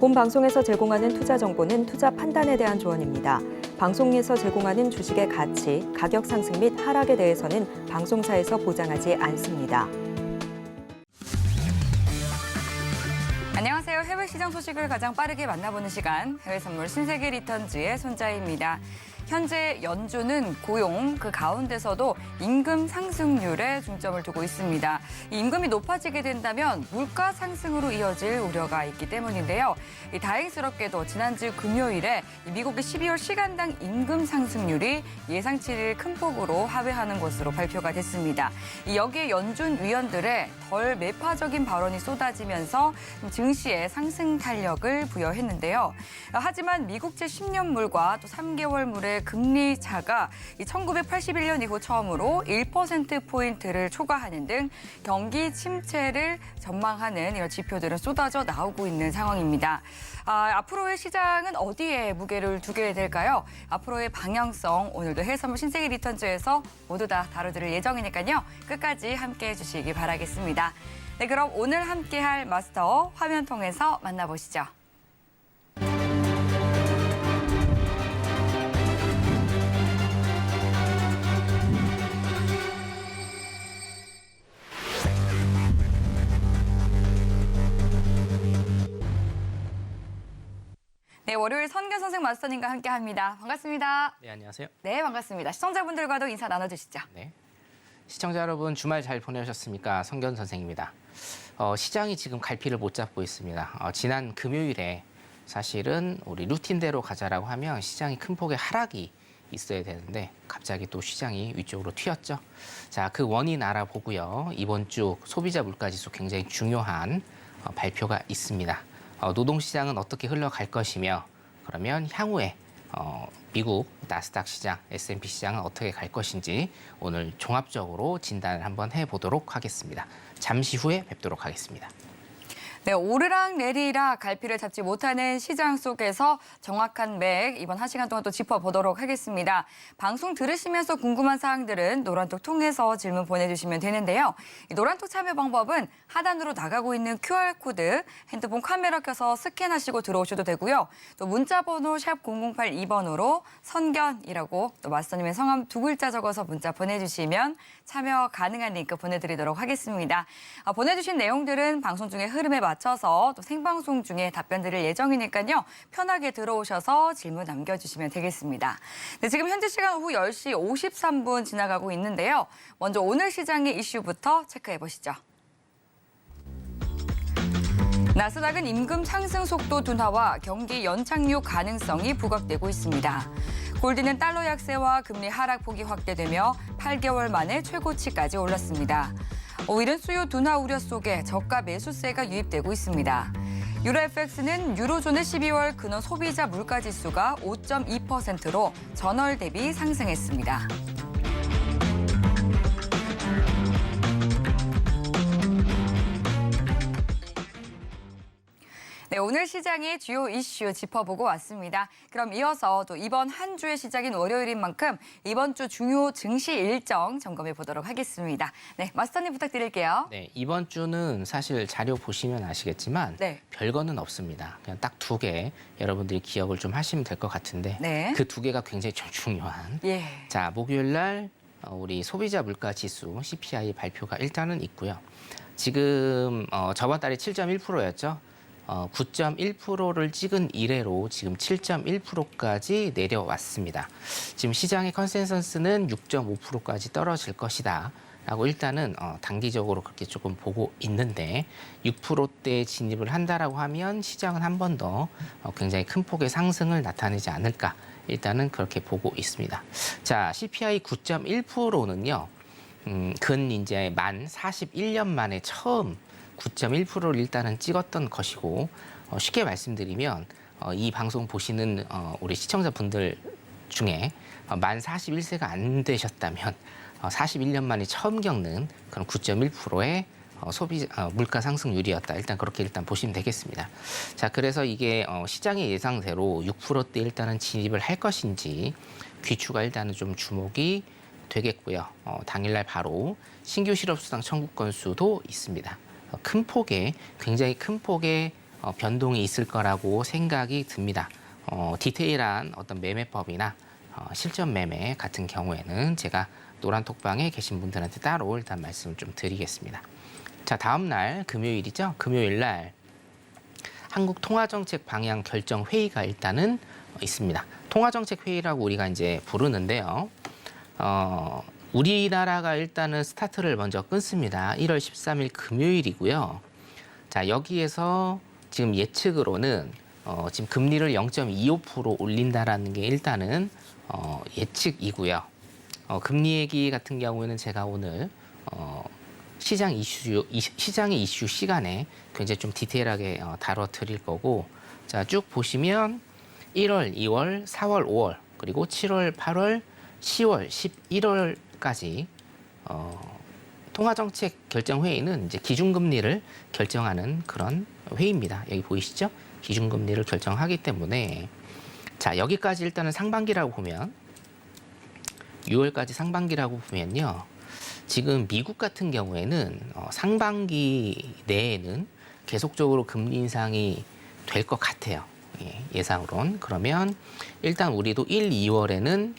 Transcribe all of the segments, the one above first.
본 방송에서 제공하는 투자 정보는 투자 판단에 대한 조언입니다. 방송에서 제공하는 주식의 가치, 가격 상승 및 하락에 대해서는 방송사에서 보장하지 않습니다. 안녕하세요. 해외 시장 소식을 가장 빠르게 만나보는 시간, 해외 선물 신세계 리턴즈의 손자입니다. 현재 연준은 고용, 그 가운데서도 임금 상승률에 중점을 두고 있습니다. 이 임금이 높아지게 된다면 물가 상승으로 이어질 우려가 있기 때문인데요. 다행스럽게도 지난주 금요일에 미국의 12월 시간당 임금 상승률이 예상치를 큰 폭으로 하회하는 것으로 발표가 됐습니다. 여기에 연준 위원들의 덜 매파적인 발언이 쏟아지면서 증시에 상승 탄력을 부여했는데요. 하지만 미국채 10년물과 또 3개월물의 금리 차가 1981년 이후 처음으로 1%포인트를 초과하는 등 경기 침체를 전망하는 이런 지표들은 쏟아져 나오고 있는 상황입니다. 앞으로의 시장은 어디에 무게를 두게 될까요? 앞으로의 방향성, 오늘도 해외선물 신세계 리턴즈에서 모두 다 다뤄드릴 예정이니까요. 끝까지 함께해 주시기 바라겠습니다. 네, 그럼 오늘 함께할 마스터 화면 통해서 만나보시죠. 네, 월요일 선균 선생 마스터님과 함께합니다. 반갑습니다. 네, 안녕하세요. 네, 반갑습니다. 시청자분들과도 인사 나눠주시죠. 네, 시청자 여러분 주말 잘 보내셨습니까? 성견 선생입니다. 시장이 지금 갈피를 못 잡고 있습니다. 지난 금요일에 사실은 우리 루틴대로 가자라고 하면 시장이 큰 폭의 하락이 있어야 되는데 갑자기 또 시장이 위쪽으로 튀었죠. 자, 그 원인 알아보고요. 이번 주 소비자 물가지수 굉장히 중요한 발표가 있습니다. 노동시장은 어떻게 흘러갈 것이며 그러면 향후에 미국 나스닥 시장, S&P 시장은 어떻게 갈 것인지 오늘 종합적으로 진단을 한번 해보도록 하겠습니다. 잠시 후에 뵙도록 하겠습니다. 네, 오르락 내리락 갈피를 잡지 못하는 시장 속에서 정확한 맥 이번 1시간 동안 또 짚어보도록 하겠습니다. 방송 들으시면서 궁금한 사항들은 노란톡 통해서 질문 보내주시면 되는데요. 이 노란톡 참여 방법은 하단으로 나가고 있는 QR코드 핸드폰 카메라 켜서 스캔하시고 들어오셔도 되고요. 또 문자번호 샵 0082번으로 선견이라고 또 마스터님의 성함 2글자 적어서 문자 보내주시면 참여 가능한 링크 보내드리도록 하겠습니다. 보내주신 내용들은 방송 중에 흐름에 맞춰서 또 생방송 중에 답변 드릴 예정이니까요. 편하게 들어오셔서 질문 남겨주시면 되겠습니다. 네, 지금 현재 시간 오후 10시 53분 지나가고 있는데요. 먼저 오늘 시장의 이슈부터 체크해 보시죠. 나스닥은 임금 상승 속도 둔화와 경기 연착륙 가능성이 부각되고 있습니다. 골드는 달러 약세와 금리 하락폭이 확대되며 8개월 만에 최고치까지 올랐습니다. 오일은 수요 둔화 우려 속에 저가 매수세가 유입되고 있습니다. 유로 FX는 유로존의 12월 근원 소비자 물가지수가 5.2%로 전월 대비 상승했습니다. 네, 오늘 시장의 주요 이슈 짚어보고 왔습니다. 그럼 이어서 또 이번 한 주의 시작인 월요일인 만큼 이번 주 중요 증시 일정 점검해 보도록 하겠습니다. 네, 마스터님 부탁드릴게요. 네, 이번 주는 사실 자료 보시면 아시겠지만 네. 별거는 없습니다. 그냥 딱 2개 여러분들이 기억을 좀 하시면 될 것 같은데 네. 그 2개가 굉장히 좀 중요한. 예. 자, 목요일 날 우리 소비자 물가 지수 CPI 발표가 일단은 있고요. 지금 저번 달에 7.1%였죠. 9.1%를 찍은 이래로 지금 7.1%까지 내려왔습니다. 지금 시장의 컨센서스는 6.5%까지 떨어질 것이다. 라고 일단은 단기적으로 그렇게 조금 보고 있는데 6%대에 진입을 한다라고 하면 시장은 한 번 더 굉장히 큰 폭의 상승을 나타내지 않을까. 일단은 그렇게 보고 있습니다. 자, CPI 9.1%는요. 근 이제 만 41년 만에 처음 9.1%를 일단은 찍었던 것이고 쉽게 말씀드리면 이 방송 보시는 우리 시청자분들 중에 만 41세가 안 되셨다면 41년 만에 처음 겪는 그런 9.1%의 물가 상승률이었다. 일단 그렇게 보시면 되겠습니다. 자, 그래서 이게 시장의 예상대로 6%대 일단은 진입을 할 것인지 귀추가 일단은 좀 주목이 되겠고요. 당일날 바로 신규 실업수당 청구 건수도 있습니다. 굉장히 큰 폭의 변동이 있을 거라고 생각이 듭니다. 디테일한 어떤 매매법이나 실전 매매 같은 경우에는 제가 노란톡방에 계신 분들한테 따로 일단 말씀을 좀 드리겠습니다. 자, 다음 날 금요일이죠. 금요일 날 한국 통화정책 방향 결정 회의가 일단은 있습니다. 통화정책 회의라고 우리가 이제 부르는데요. 우리나라가 일단은 스타트를 먼저 끊습니다. 1월 13일 금요일이고요. 자, 여기에서 지금 예측으로는 지금 금리를 0.25% 올린다라는 게 일단은 예측이고요. 금리 얘기 같은 경우에는 제가 오늘 시장의 이슈 시간에 굉장히 좀 디테일하게 다뤄드릴 거고, 자, 쭉 보시면 1월, 2월, 4월, 5월, 그리고 7월, 8월, 10월, 11월까지 통화정책 결정 회의는 이제 기준금리를 결정하는 그런 회의입니다. 여기 보이시죠? 기준금리를 결정하기 때문에, 자, 여기까지 일단은 상반기라고 보면 6월까지 상반기라고 보면요. 지금 미국 같은 경우에는 상반기 내에는 계속적으로 금리 인상이 될 것 같아요. 예상으론. 그러면 일단 우리도 1, 2월에는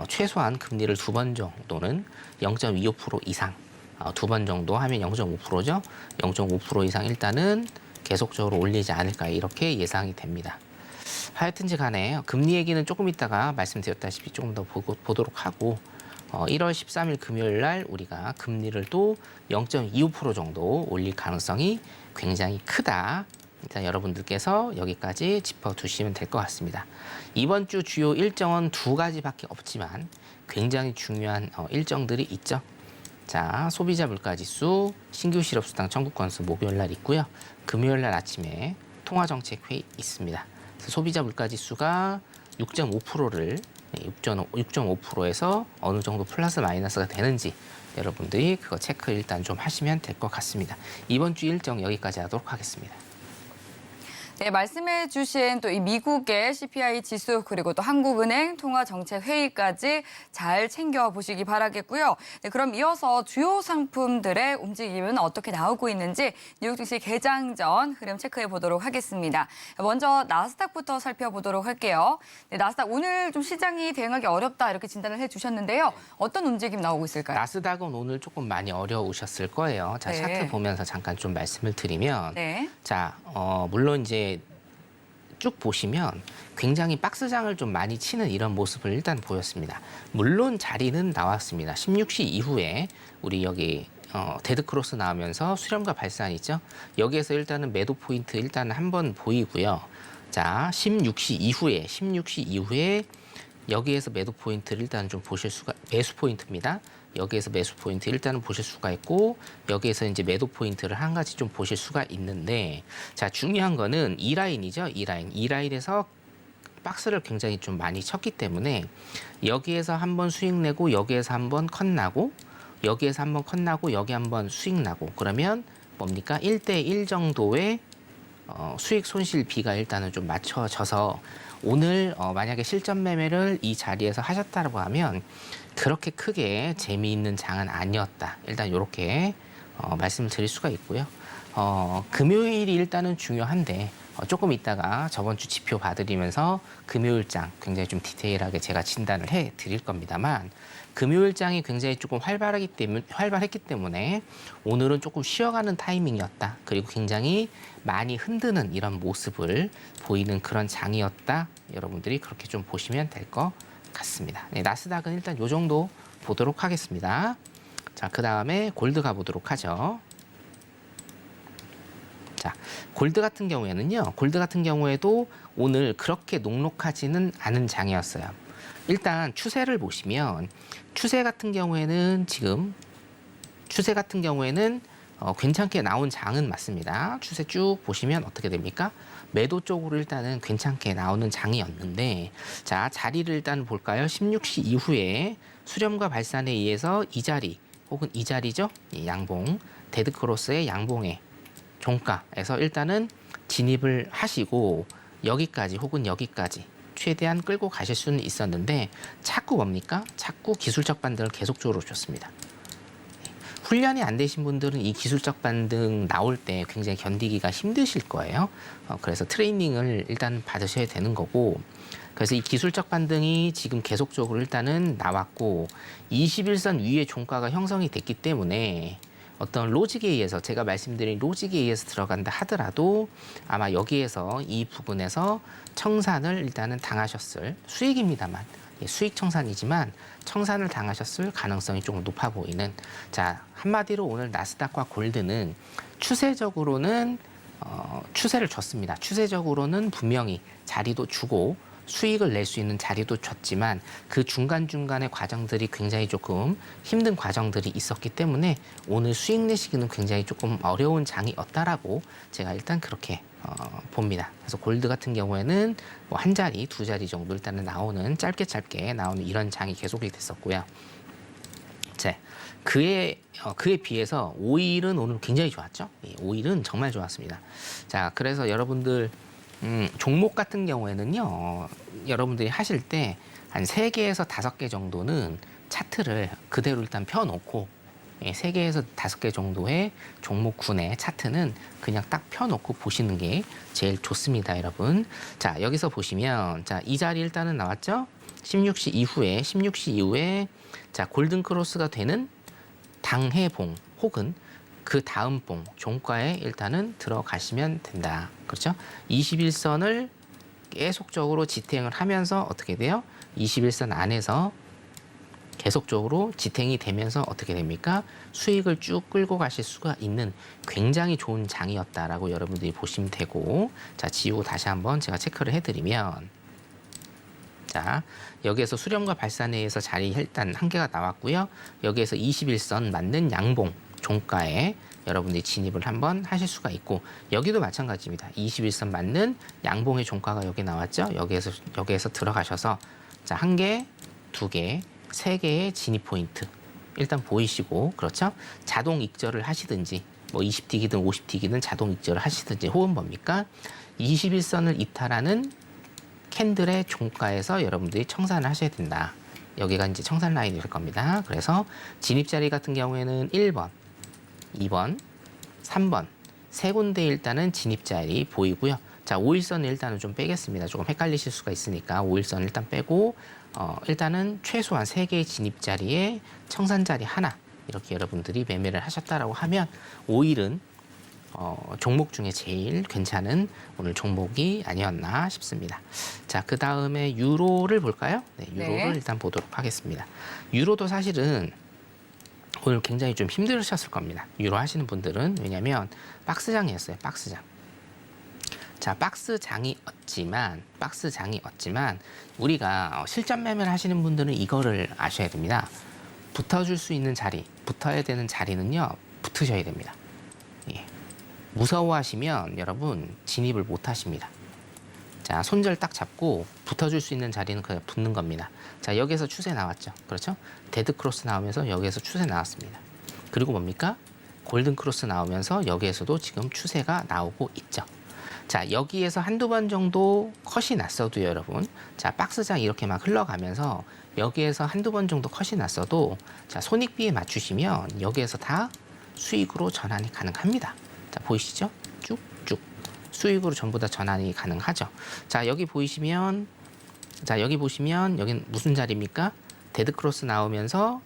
최소한 금리를 2번 정도는 0.25% 이상, 2번 정도 하면 0.5%죠. 0.5% 이상 일단은 계속적으로 올리지 않을까 이렇게 예상이 됩니다. 하여튼지 간에 금리 얘기는 조금 있다가 말씀드렸다시피 조금 더 보도록 하고, 1월 13일 금요일 날 우리가 금리를 또 0.25% 정도 올릴 가능성이 굉장히 크다. 일단 여러분들께서 여기까지 짚어두시면 될 것 같습니다. 이번 주 주요 일정은 2가지밖에 없지만 굉장히 중요한 일정들이 있죠. 자, 소비자 물가지수, 신규 실업수당 청구 건수 목요일 날 있고요. 금요일 날 아침에 통화정책 회의 있습니다. 그래서 소비자 물가지수가 6.5%를 6.5%에서 어느 정도 플러스 마이너스가 되는지 여러분들이 그거 체크 일단 좀 하시면 될 것 같습니다. 이번 주 일정 여기까지 하도록 하겠습니다. 네, 말씀해 주신 또 이 미국의 CPI 지수 그리고 또 한국은행 통화정책회의까지 잘 챙겨보시기 바라겠고요. 네, 그럼 이어서 주요 상품들의 움직임은 어떻게 나오고 있는지 뉴욕 증시 개장 전 흐름 체크해 보도록 하겠습니다. 먼저 나스닥부터 살펴보도록 할게요. 네, 나스닥 오늘 좀 시장이 대응하기 어렵다 이렇게 진단을 해주셨는데요. 어떤 움직임 나오고 있을까요? 나스닥은 오늘 조금 많이 어려우셨을 거예요. 자, 네. 차트 보면서 잠깐 좀 말씀을 드리면, 네. 자, 물론 이제 쭉 보시면 굉장히 박스장을 좀 많이 치는 이런 모습을 일단 보였습니다. 물론 자리는 나왔습니다. 16시 이후에 우리 여기 데드크로스 나오면서 수렴과 발산 있죠. 여기에서 일단은 매도 포인트 일단 한번 보이고요. 자, 16시 이후에 여기에서 매도 포인트를 일단 좀 보실 수가, 매수 포인트입니다. 여기에서 매수 포인트 일단은 보실 수가 있고, 여기에서 이제 매도 포인트를 한 가지 좀 보실 수가 있는데, 자, 중요한 거는 이 라인이죠. 이 라인에서 박스를 굉장히 좀 많이 쳤기 때문에 여기에서 한번 수익 내고, 여기에서 한번 컷 나고, 여기에서 한번 컷 나고, 여기 한번 수익 나고, 그러면 뭡니까? 1대1 정도의 수익 손실 비가 일단은 좀 맞춰져서 오늘 만약에 실전 매매를 이 자리에서 하셨다고 하면 그렇게 크게 재미있는 장은 아니었다. 일단 이렇게 말씀을 드릴 수가 있고요. 금요일이 일단은 중요한데 조금 있다가 저번 주 지표 봐드리면서 금요일장 굉장히 좀 디테일하게 제가 진단을 해 드릴 겁니다만, 금요일장이 굉장히 조금 활발했기 때문에 오늘은 조금 쉬어가는 타이밍이었다. 그리고 굉장히 많이 흔드는 이런 모습을 보이는 그런 장이었다. 여러분들이 그렇게 좀 보시면 될 것 같습니다. 네, 나스닥은 일단 요 정도 보도록 하겠습니다. 자, 그 다음에 골드 가보도록 하죠. 자, 골드 같은 경우에도 오늘 그렇게 녹록하지는 않은 장이었어요. 일단 추세를 보시면 추세 같은 경우에는 괜찮게 나온 장은 맞습니다. 추세 쭉 보시면 어떻게 됩니까? 매도 쪽으로 일단은 괜찮게 나오는 장이었는데, 자, 자리를 일단 볼까요? 16시 이후에 수렴과 발산에 의해서 이 자리 혹은 이 자리죠. 이 양봉, 데드크로스의 양봉의 종가에서 일단은 진입을 하시고 여기까지 혹은 여기까지 최대한 끌고 가실 수는 있었는데 자꾸 뭡니까? 자꾸 기술적 반등을 계속적으로 줬습니다. 훈련이 안 되신 분들은 이 기술적 반등 나올 때 굉장히 견디기가 힘드실 거예요. 그래서 트레이닝을 일단 받으셔야 되는 거고, 그래서 이 기술적 반등이 지금 계속적으로 일단은 나왔고 21선 위에 종가가 형성이 됐기 때문에 어떤 로직에 의해서, 제가 말씀드린 로직에 의해서 들어간다 하더라도 아마 여기에서 이 부분에서 청산을 일단은 당하셨을, 수익입니다만, 수익 청산이지만 청산을 당하셨을 가능성이 조금 높아 보이는, 자, 한마디로 오늘 나스닥과 골드는 추세적으로는 추세를 줬습니다. 추세적으로는 분명히 자리도 주고 수익을 낼 수 있는 자리도 줬지만 그 중간중간의 과정들이 굉장히 조금 힘든 과정들이 있었기 때문에 오늘 수익 내시기는 굉장히 조금 어려운 장이었다라고 제가 일단 그렇게 봅니다. 그래서 골드 같은 경우에는 뭐 한 자리, 두 자리 정도 일단은 나오는, 짧게 나오는 이런 장이 계속이 됐었고요. 자, 그에 비해서 오일은 오늘 굉장히 좋았죠. 오일은 정말 좋았습니다. 자, 그래서 여러분들 종목 같은 경우에는요, 여러분들이 하실 때 한 3개에서 5개 정도는 차트를 그대로 일단 펴놓고, 3개에서 5개 정도의 종목군의 차트는 그냥 딱 펴놓고 보시는 게 제일 좋습니다, 여러분. 자, 여기서 보시면, 자, 이 자리 일단은 나왔죠? 16시 이후에, 자, 골든 크로스가 되는 당해봉 혹은 그 다음 봉 종가에 일단은 들어가시면 된다. 그렇죠? 21선을 계속적으로 지탱을 하면서 어떻게 돼요? 21선 안에서 계속적으로 지탱이 되면서 어떻게 됩니까? 수익을 쭉 끌고 가실 수가 있는 굉장히 좋은 장이었다라고 여러분들이 보시면 되고, 자, 지우고 다시 한번 제가 체크를 해드리면, 자, 여기에서 수렴과 발산에 의해서 자리 일단 한 개가 나왔고요. 여기에서 21선 맞는 양봉 종가에 여러분들이 진입을 한번 하실 수가 있고, 여기도 마찬가지입니다. 21선 맞는 양봉의 종가가 여기 나왔죠. 여기에서 들어가셔서, 자, 1개, 2개, 3개의 진입 포인트 일단 보이시고, 그렇죠? 자동 익절을 하시든지 뭐 20틱이든 50틱이든 자동 익절을 하시든지, 혹은 뭡니까? 21선을 이탈하는 캔들의 종가에서 여러분들이 청산을 하셔야 된다. 여기가 이제 청산 라인이 될 겁니다. 그래서 진입 자리 같은 경우에는 1번, 2번, 3번 세 군데 일단은 진입 자리 보이고요. 자, 5일선을 일단은 좀 빼겠습니다. 조금 헷갈리실 수가 있으니까 5일선 일단 빼고, 일단은 최소한 3개의 진입 자리에 청산 자리 하나, 이렇게 여러분들이 매매를 하셨다라고 하면 5일은 종목 중에 제일 괜찮은 오늘 종목이 아니었나 싶습니다. 자, 그 다음에 유로를 볼까요? 네, 유로를 네. 일단 보도록 하겠습니다. 유로도 사실은 오늘 굉장히 좀 힘들으셨을 겁니다. 유로 하시는 분들은. 왜냐하면 박스장이었어요. 박스장. 자, 박스장이 없지만 우리가 실전 매매를 하시는 분들은 이거를 아셔야 됩니다. 붙어줄 수 있는 자리, 붙어야 되는 자리는요, 붙으셔야 됩니다. 예. 무서워하시면 여러분 진입을 못 하십니다. 자, 손절 딱 잡고 붙어줄 수 있는 자리는 그냥 붙는 겁니다. 자, 여기에서 추세 나왔죠. 그렇죠? 데드 크로스 나오면서 여기에서 추세 나왔습니다. 그리고 뭡니까? 골든 크로스 나오면서 여기에서도 지금 추세가 나오고 있죠. 자, 여기에서 한두 번 정도 컷이 났어도 여러분, 자, 박스장 이렇게 막 흘러가면서 여기에서 한두 번 정도 컷이 났어도, 자, 손익비에 맞추시면 여기에서 다 수익으로 전환이 가능합니다. 자, 보이시죠? 쭉쭉 수익으로 전부 다 전환이 가능하죠. 자, 여기 보시면 여긴 무슨 자리입니까? 데드 크로스 나오면서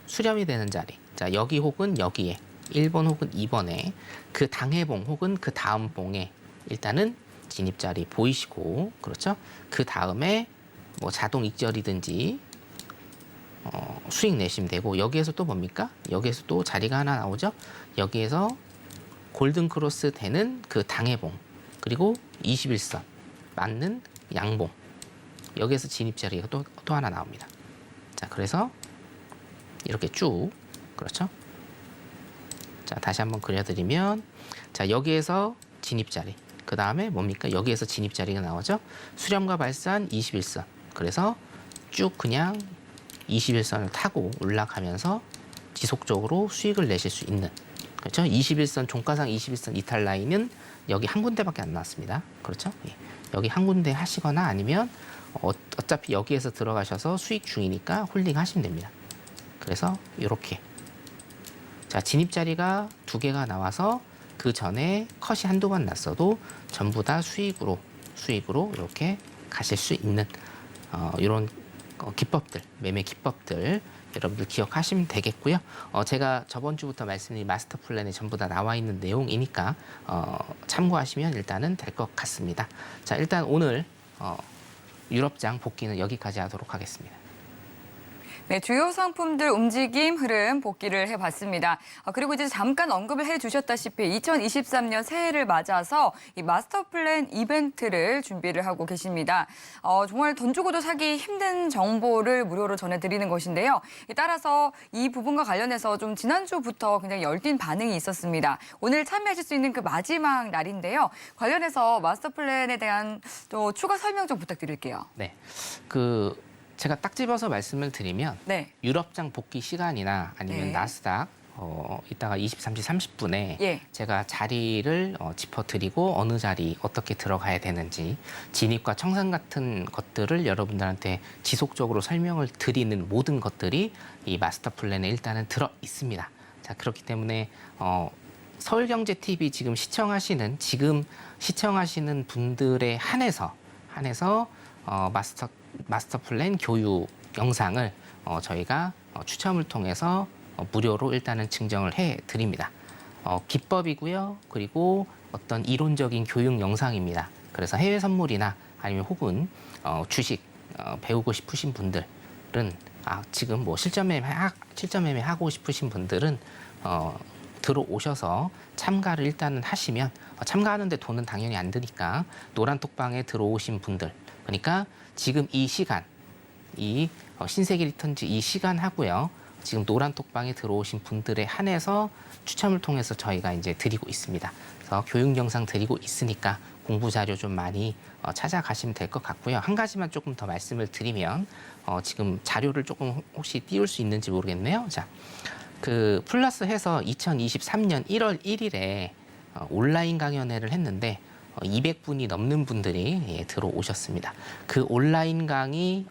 수렴이 되는 자리. 자, 여기 혹은 여기에 1번 혹은 2번에 그 당해봉 혹은 그 다음 봉에 일단은 진입 자리 보이시고, 그렇죠? 그 다음에 뭐 자동 익절이든지 수익 내시면 되고, 여기에서 또 뭡니까? 여기에서 또 자리가 하나 나오죠? 여기에서 골든 크로스 되는 그 당해봉, 그리고 21선 맞는 양봉, 여기에서 진입 자리가 또 하나 나옵니다. 자, 그래서 이렇게 쭉, 그렇죠? 자, 다시 한번 그려드리면, 자, 여기에서 진입 자리, 그 다음에 뭡니까? 여기에서 진입 자리가 나오죠? 수렴과 발산 21선. 그래서 쭉 그냥 21선을 타고 올라가면서 지속적으로 수익을 내실 수 있는, 그렇죠? 21선, 종가상 21선 이탈 라인은 여기 한 군데밖에 안 나왔습니다. 그렇죠? 예. 여기 한 군데 하시거나 아니면 어차피 여기에서 들어가셔서 수익 중이니까 홀딩 하시면 됩니다. 그래서 이렇게 자, 진입 자리가 2개가 나와서 그 전에 컷이 한두 번 났어도 전부 다 수익으로 이렇게 가실 수 있는 이런 기법들, 매매 기법들 여러분들 기억하시면 되겠고요. 제가 저번 주부터 말씀드린 마스터 플랜에 전부 다 나와 있는 내용이니까 참고하시면 일단은 될 것 같습니다. 자, 일단 오늘 유럽장 복귀는 여기까지 하도록 하겠습니다. 네, 주요 상품들 움직임, 흐름 복기를 해봤습니다. 그리고 이제 잠깐 언급을 해주셨다시피 2023년 새해를 맞아서 이 마스터 플랜 이벤트를 준비를 하고 계십니다. 정말 돈 주고도 사기 힘든 정보를 무료로 전해드리는 것인데요. 따라서 이 부분과 관련해서 좀 지난주부터 굉장히 열띤 반응이 있었습니다. 오늘 참여하실 수 있는 그 마지막 날인데요. 관련해서 마스터 플랜에 대한 또 추가 설명 좀 부탁드릴게요. 네, 제가 딱 집어서 말씀을 드리면 네. 유럽장 복귀 시간이나 아니면 네. 나스닥 이따가 23시 30분에 예. 제가 자리를 짚어드리고 어느 자리 어떻게 들어가야 되는지 진입과 청산 같은 것들을 여러분들한테 지속적으로 설명을 드리는 모든 것들이 이 마스터 플랜에 일단은 들어 있습니다. 자, 그렇기 때문에 서울경제TV 지금 시청하시는 분들에 한해서 마스터 플랜 교육 영상을 저희가 추첨을 통해서 무료로 일단은 증정을 해 드립니다. 기법이고요. 그리고 어떤 이론적인 교육 영상입니다. 그래서 해외 선물이나 아니면 혹은 주식 배우고 싶으신 분들은 지금 뭐 실전 매매 하고 싶으신 분들은 들어오셔서 참가를 일단은 하시면 참가하는데 돈은 당연히 안 드니까 노란톡방에 들어오신 분들, 그러니까 지금 이 시간, 이 신세계 리턴즈 이 시간 하고요. 지금 노란톡방에 들어오신 분들에 한해서 추첨을 통해서 저희가 이제 드리고 있습니다. 그래서 교육 영상 드리고 있으니까 공부 자료 좀 많이 찾아가시면 될 것 같고요. 한 가지만 조금 더 말씀을 드리면 지금 자료를 조금 혹시 띄울 수 있는지 모르겠네요. 자, 플러스 해서 2023년 1월 1일에 온라인 강연회를 했는데 200분이 넘는 분들이 들어오셨습니다. 그 온라인 강의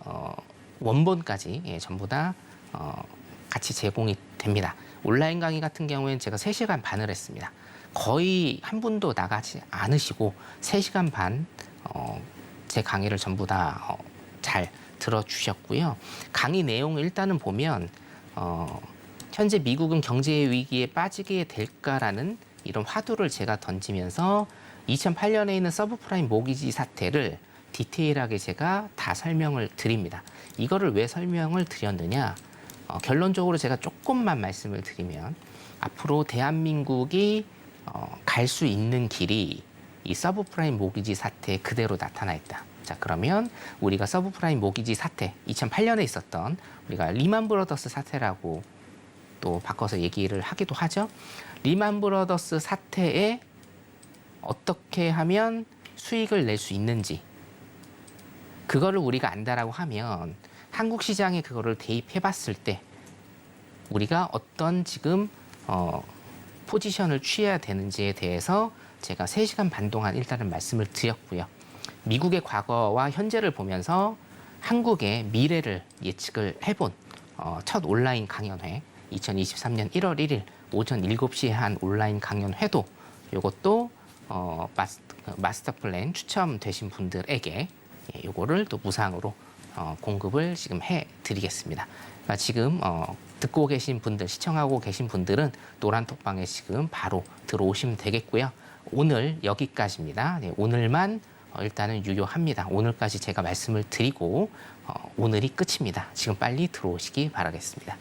원본까지 전부 다 같이 제공이 됩니다. 온라인 강의 같은 경우에는 제가 3시간 반을 했습니다. 거의 한 분도 나가지 않으시고 3시간 반 제 강의를 전부 다 잘 들어주셨고요. 강의 내용을 일단은 보면 현재 미국은 경제 위기에 빠지게 될까라는 이런 화두를 제가 던지면서 2008년에 있는 서브프라임 모기지 사태를 디테일하게 제가 다 설명을 드립니다. 이거를 왜 설명을 드렸느냐? 결론적으로 제가 조금만 말씀을 드리면 앞으로 대한민국이 갈 수 있는 길이 이 서브프라임 모기지 사태에 그대로 나타나 있다. 자, 그러면 우리가 서브프라임 모기지 사태, 2008년에 있었던 우리가 리만 브러더스 사태라고 또 바꿔서 얘기를 하기도 하죠. 리만 브러더스 사태에 어떻게 하면 수익을 낼 수 있는지 그거를 우리가 안다라고 하면 한국 시장에 그거를 대입해 봤을 때 우리가 어떤 지금 포지션을 취해야 되는지에 대해서 제가 3시간 반 동안 일단은 말씀을 드렸고요. 미국의 과거와 현재를 보면서 한국의 미래를 예측을 해본 첫 온라인 강연회 2023년 1월 1일 오전 7시에 한 온라인 강연회도 이것도 마스터 플랜 추첨되신 분들에게 요거를 또 무상으로 공급을 지금 해드리겠습니다. 그러니까 지금 듣고 계신 분들, 시청하고 계신 분들은 노란톡방에 지금 바로 들어오시면 되겠고요. 오늘 여기까지입니다. 네, 오늘만 일단은 유효합니다. 오늘까지 제가 말씀을 드리고 오늘이 끝입니다. 지금 빨리 들어오시기 바라겠습니다.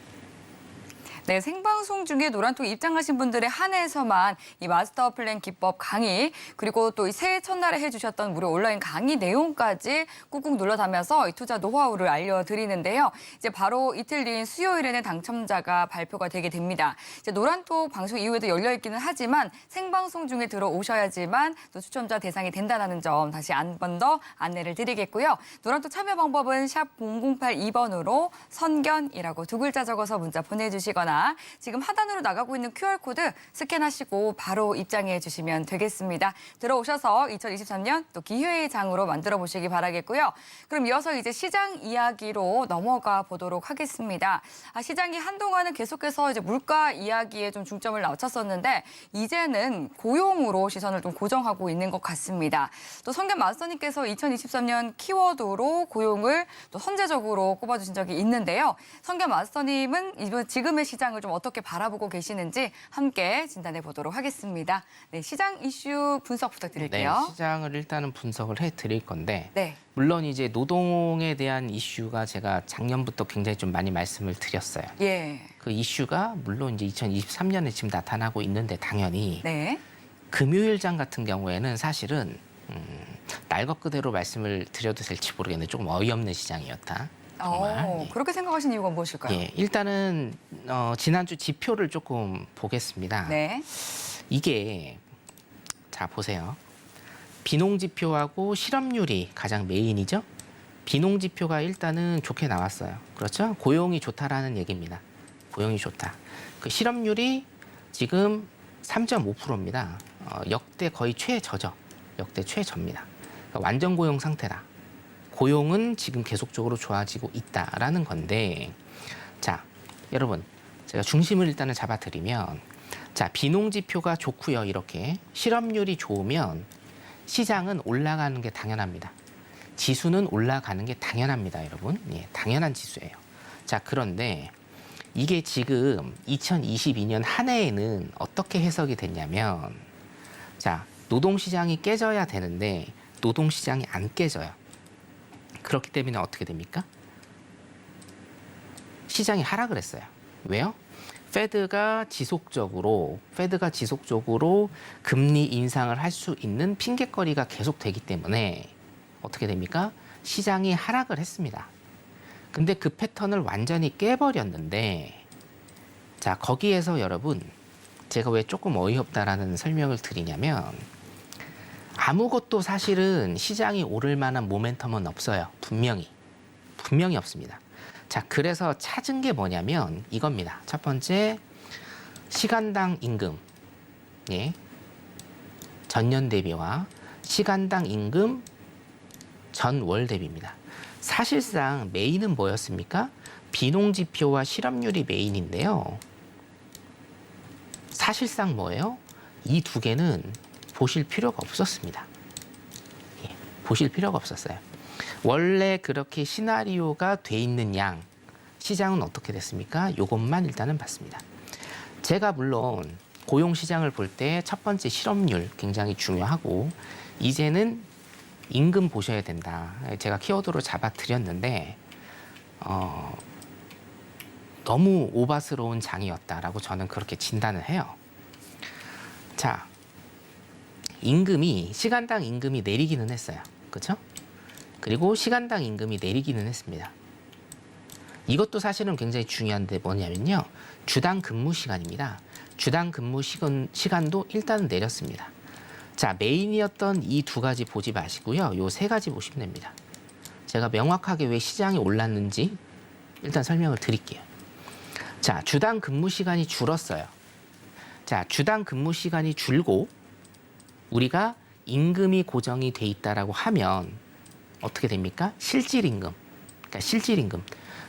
네, 생방송 중에 노란톡 입장하신 분들에 한해서만 이 마스터 플랜 기법 강의 그리고 또 이 새해 첫날에 해주셨던 무료 온라인 강의 내용까지 꾹꾹 눌러다면서 이 투자 노하우를 알려드리는데요. 이제 바로 이틀 뒤인 수요일에는 당첨자가 발표가 되게 됩니다. 이제 노란톡 방송 이후에도 열려 있기는 하지만 생방송 중에 들어오셔야지만 또 추첨자 대상이 된다는 점 다시 한 번 더 안내를 드리겠고요. 노란톡 참여 방법은 샵 0082번으로 선견이라고 2글자 적어서 문자 보내주시거나 있습니다. 지금 하단으로 나가고 있는 QR코드 스캔하시고 바로 입장해 주시면 되겠습니다. 들어오셔서 2023년 또 기회의 장으로 만들어 보시기 바라겠고요. 그럼 이어서 이제 시장 이야기로 넘어가 보도록 하겠습니다. 시장이 한동안은 계속해서 이제 물가 이야기에 좀 중점을 맞췄었는데 이제는 고용으로 시선을 좀 고정하고 있는 것 같습니다. 또 성견 마스터님께서 2023년 키워드로 고용을 또 선제적으로 꼽아주신 적이 있는데요. 성견 마스터님은 지금의 시장을 좀 어떻게 바라보고 계시는지 함께 진단해 보도록 하겠습니다. 네, 시장 이슈 분석 부탁드릴게요. 네, 시장을 일단은 분석을 해드릴 건데 네. 물론 이제 노동에 대한 이슈가 제가 작년부터 굉장히 좀 많이 말씀을 드렸어요. 예. 그 이슈가 물론 이제 2023년에 지금 나타나고 있는데 당연히 네. 금요일장 같은 경우에는 사실은 날 것 그대로 말씀을 드려도 될지 모르겠는데 조금 어이없는 시장이었다. 정말. 예. 그렇게 생각하신 이유가 무엇일까요? 예, 일단은 지난주 지표를 조금 보겠습니다. 네. 이게 자 보세요. 비농지표하고 실업률이 가장 메인이죠. 비농지표가 일단은 좋게 나왔어요. 그렇죠? 고용이 좋다라는 얘기입니다. 고용이 좋다. 그 실업률이 지금 3.5%입니다. 역대 거의 최저죠. 역대 최저입니다. 그러니까 완전 고용 상태다. 고용은 지금 계속적으로 좋아지고 있다라는 건데, 자 여러분 제가 중심을 일단은 잡아드리면, 자 비농지표가 좋고요. 이렇게 실업률이 좋으면 시장은 올라가는 게 당연합니다. 지수는 올라가는 게 당연합니다, 여러분. 예, 당연한 지수예요. 자 그런데 이게 지금 2022년 한 해에는 어떻게 해석이 됐냐면, 자 노동시장이 깨져야 되는데 노동시장이 안 깨져요. 그렇기 때문에 어떻게 됩니까? 시장이 하락을 했어요. 왜요? 페드가 지속적으로 금리 인상을 할 수 있는 핑곗거리가 계속되기 때문에 어떻게 됩니까? 시장이 하락을 했습니다. 근데 그 패턴을 완전히 깨버렸는데, 자 거기에서 여러분 제가 왜 조금 어이없다라는 설명을 드리냐면, 아무것도 사실은 시장이 오를 만한 모멘텀은 없어요. 분명히 없습니다. 자 그래서 찾은 게 뭐냐면 이겁니다. 첫 번째, 시간당 임금, 예, 전년 대비와 시간당 임금 전월 대비입니다. 사실상 메인은 뭐였습니까? 비농지표와 실업률이 메인인데요. 사실상 뭐예요? 이 두 개는 보실 필요가 없었습니다. 예, 보실 필요가 없었어요. 원래 그렇게 시나리오가 돼 있는 양, 시장은 어떻게 됐습니까? 이것만 일단은 봤습니다. 제가 물론 고용시장을 볼 때 첫 번째 실업률 굉장히 중요하고, 이제는 임금 보셔야 된다. 제가 키워드로 잡아드렸는데 너무 오바스러운 장이었다라고 저는 그렇게 진단을 해요. 자, 임금이, 시간당 임금이 내리기는 했어요. 그렇죠? 그리고 시간당 임금이 내리기는 했습니다. 이것도 사실은 굉장히 중요한데 뭐냐면요. 주당 근무 시간입니다. 주당 근무 시간도 일단은 내렸습니다. 자, 메인이었던 이 두 가지 보지 마시고요. 요 세 가지 보시면 됩니다. 제가 명확하게 왜 시장이 올랐는지 일단 설명을 드릴게요. 자, 주당 근무 시간이 줄었어요. 자, 주당 근무 시간이 줄고 우리가 임금이 고정이 돼 있다라고 하면 어떻게 됩니까? 실질임금. 그러니까 실질임금.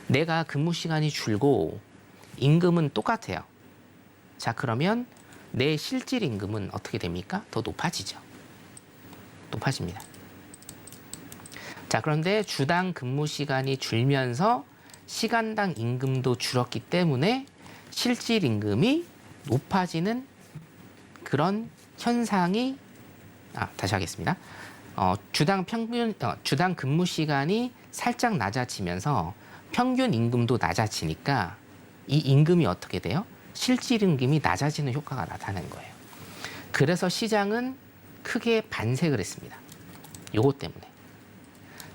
내가 근무 시간이 줄고 임금은 똑같아요. 자, 그러면 내 실질임금은 어떻게 됩니까? 더 높아지죠. 높아집니다. 자, 그런데 주당 근무 시간이 줄면서 시간당 임금도 줄었기 때문에 실질임금이 높아지는 그런 현상이, 다시 하겠습니다. 주당 근무 시간이 살짝 낮아지면서 평균 임금도 낮아지니까 이 임금이 어떻게 돼요? 실질 임금이 낮아지는 효과가 나타나는 거예요. 그래서 시장은 크게 반색을 했습니다. 요것 때문에.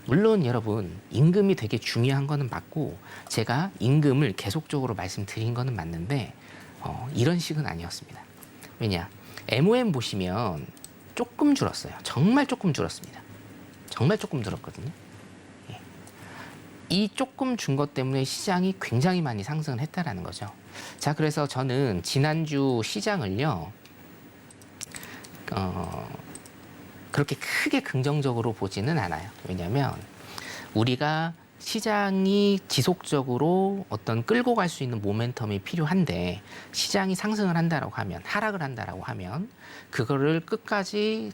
물론 여러분, 임금이 되게 중요한 거는 맞고 제가 임금을 계속적으로 말씀드린 거는 맞는데 이런 식은 아니었습니다. 왜냐? MOM 보시면 조금 줄었어요. 정말 조금 줄었습니다. 정말 조금 줄었거든요. 예. 이 조금 준 것 때문에 시장이 굉장히 많이 상승을 했다라는 거죠. 자, 그래서 저는 지난주 시장을요, 그렇게 크게 긍정적으로 보지는 않아요. 왜냐하면 우리가 시장이 지속적으로 어떤 끌고 갈 수 있는 모멘텀이 필요한데 시장이 상승을 한다라고 하면 하락을 한다라고 하면 그거를 끝까지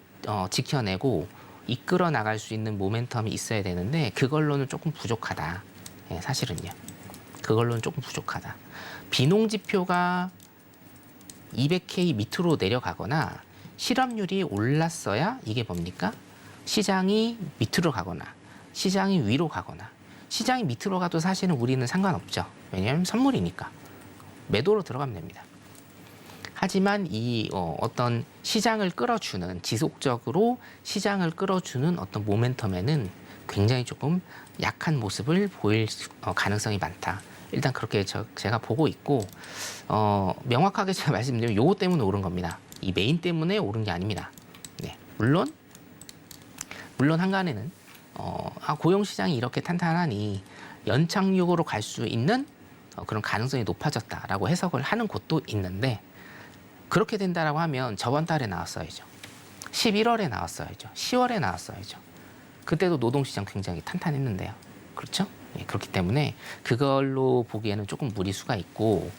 지켜내고 이끌어 나갈 수 있는 모멘텀이 있어야 되는데 그걸로는 조금 부족하다. 예, 사실은요. 그걸로는 조금 부족하다. 비농 지표가 200K 밑으로 내려가거나 실업률이 올랐어야 이게 뭡니까? 시장이 밑으로 가거나 시장이 위로 가거나 시장이 밑으로 가도 사실은 우리는 상관없죠. 왜냐하면 선물이니까. 매도로 들어가면 됩니다. 하지만 이 어떤 시장을 끌어주는 지속적으로 시장을 끌어주는 어떤 모멘텀에는 굉장히 조금 약한 모습을 보일 가능성이 많다. 일단 그렇게 제가 보고 있고 명확하게 제가 말씀드리면 요거 때문에 오른 겁니다. 이 메인 때문에 오른 게 아닙니다. 네, 물론 한간에는 고용 시장이 이렇게 탄탄하니 연착륙으로 갈 수 있는 그런 가능성이 높아졌다라고 해석을 하는 곳도 있는데 그렇게 된다라고 하면 저번 달에 나왔어야죠. 11월에 나왔어야죠. 10월에 나왔어야죠. 그때도 노동시장 굉장히 탄탄했는데요. 그렇죠? 예, 그렇기 때문에 그걸로 보기에는 조금 무리수가 있고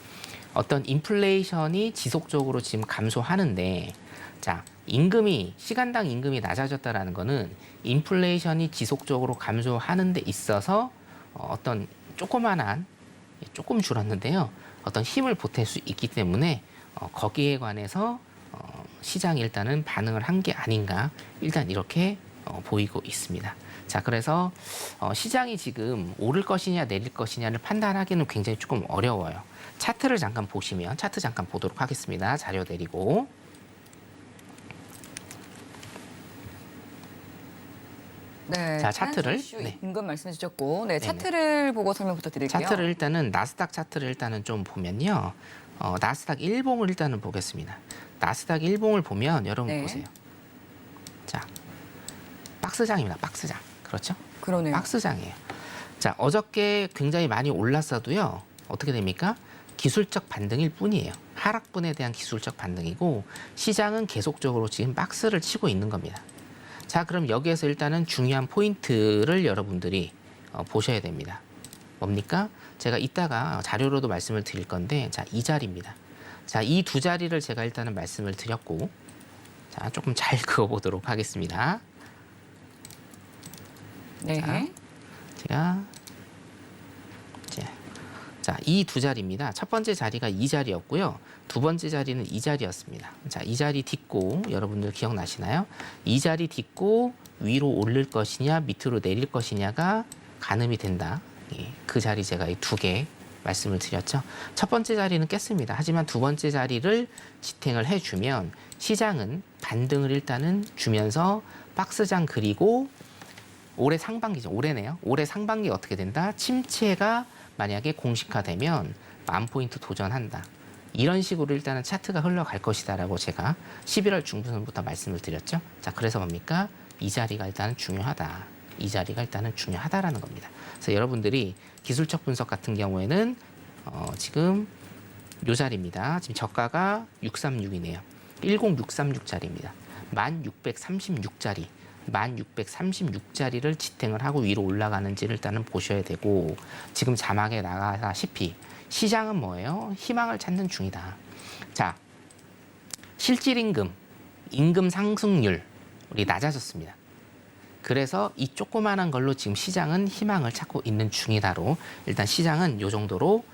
어떤 인플레이션이 지속적으로 지금 감소하는데 자, 임금이 시간당 임금이 낮아졌다라는 거는 인플레이션이 지속적으로 감소하는 데 있어서 어떤 조금 줄었는데요. 어떤 힘을 보탤 수 있기 때문에 거기에 관해서 시장이 일단은 반응을 한 게 아닌가 일단 이렇게 보이고 있습니다. 자, 그래서 시장이 지금 오를 것이냐 내릴 것이냐를 판단하기는 굉장히 조금 어려워요. 차트를 잠깐 보시면 차트 잠깐 보도록 하겠습니다. 자료 내리고 네, 자, 차트를 네. 임금 말씀해 주셨고, 네, 차트를 보고 설명 부탁드릴게요. 차트를 일단은 나스닥 차트를 일단은 좀 보면요, 나스닥 일봉을 일단은 보겠습니다. 나스닥 일봉을 보면 여러분 네. 보세요. 자, 박스장입니다. 박스장. 그렇죠? 그러네요. 박스장이에요. 자, 어저께 굉장히 많이 올랐어도요. 어떻게 됩니까? 기술적 반등일 뿐이에요. 하락분에 대한 기술적 반등이고 시장은 계속적으로 지금 박스를 치고 있는 겁니다. 자, 그럼 여기에서 일단은 중요한 포인트를 여러분들이 보셔야 됩니다. 뭡니까? 제가 이따가 자료로도 말씀을 드릴 건데 자, 이 자리입니다. 자, 이 두 자리를 제가 일단은 말씀을 드렸고 자, 조금 잘 그어보도록 하겠습니다. 네. 자, 이 두 자리입니다. 첫 번째 자리가 이 자리였고요. 두 번째 자리는 이 자리였습니다. 자, 이 자리 딛고 여러분들 기억나시나요? 이 자리 딛고 위로 오를 것이냐 밑으로 내릴 것이냐가 가늠이 된다. 예, 그 자리 제가 이 두 개 말씀을 드렸죠. 첫 번째 자리는 깼습니다. 하지만 두 번째 자리를 지탱을 해주면 시장은 반등을 일단은 주면서 박스장 그리고 올해 상반기죠. 올해네요. 올해 상반기 어떻게 된다? 침체가 만약에 공식화되면 10,000포인트 도전한다. 이런 식으로 일단은 차트가 흘러갈 것이다라고 제가 11월 중순부터 말씀을 드렸죠. 자, 그래서 뭡니까? 이 자리가 일단은 중요하다. 이 자리가 일단은 중요하다라는 겁니다. 그래서 여러분들이 기술적 분석 같은 경우에는 지금 이 자리입니다. 지금 저가가 636이네요. 10636자리입니다. 1636자리. 1636자리를 지탱을 하고 위로 올라가는지를 일단은 보셔야 되고 지금 자막에 나가다시피 시장은 뭐예요? 희망을 찾는 중이다. 자, 실질임금, 임금 상승률이 낮아졌습니다. 그래서 이 조그마한 걸로 지금 시장은 희망을 찾고 있는 중이다로 일단 시장은 이 정도로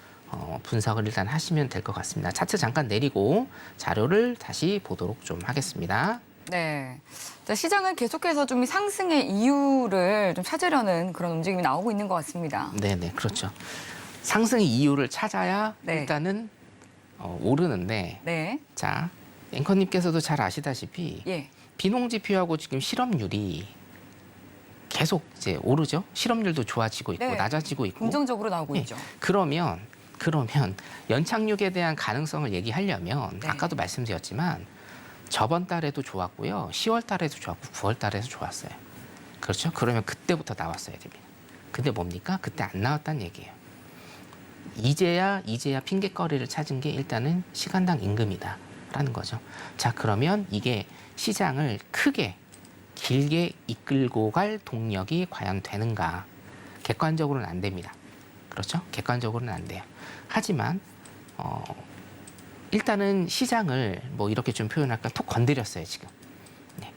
분석을 일단 하시면 될 것 같습니다. 차트 잠깐 내리고 자료를 다시 보도록 좀 하겠습니다. 네. 자, 시장은 계속해서 좀 상승의 이유를 좀 찾으려는 그런 움직임이 나오고 있는 것 같습니다. 네네, 그렇죠. 상승의 이유를 찾아야 네. 일단은 오르는데 네. 자, 앵커님께서도 잘 아시다시피 예. 비농지표하고 지금 실업률이 계속 이제 오르죠. 실업률도 좋아지고 있고 네. 낮아지고 있고. 긍정적으로 나오고 네. 있죠. 그러면 연착륙에 대한 가능성을 얘기하려면 네. 아까도 말씀드렸지만 저번 달에도 좋았고요. 10월 달에도 좋았고 9월 달에도 좋았어요. 그렇죠? 그러면 그때부터 나왔어야 됩니다. 근데 뭡니까? 그때 안 나왔다는 얘기예요. 이제야 핑계거리를 찾은 게 일단은 시간당 임금이다라는 거죠. 자, 그러면 이게 시장을 크게 길게 이끌고 갈 동력이 과연 되는가? 객관적으로는 안 됩니다. 그렇죠? 객관적으로는 안 돼요. 하지만 일단은 시장을 뭐 이렇게 좀 표현할까 톡 건드렸어요, 지금. 네.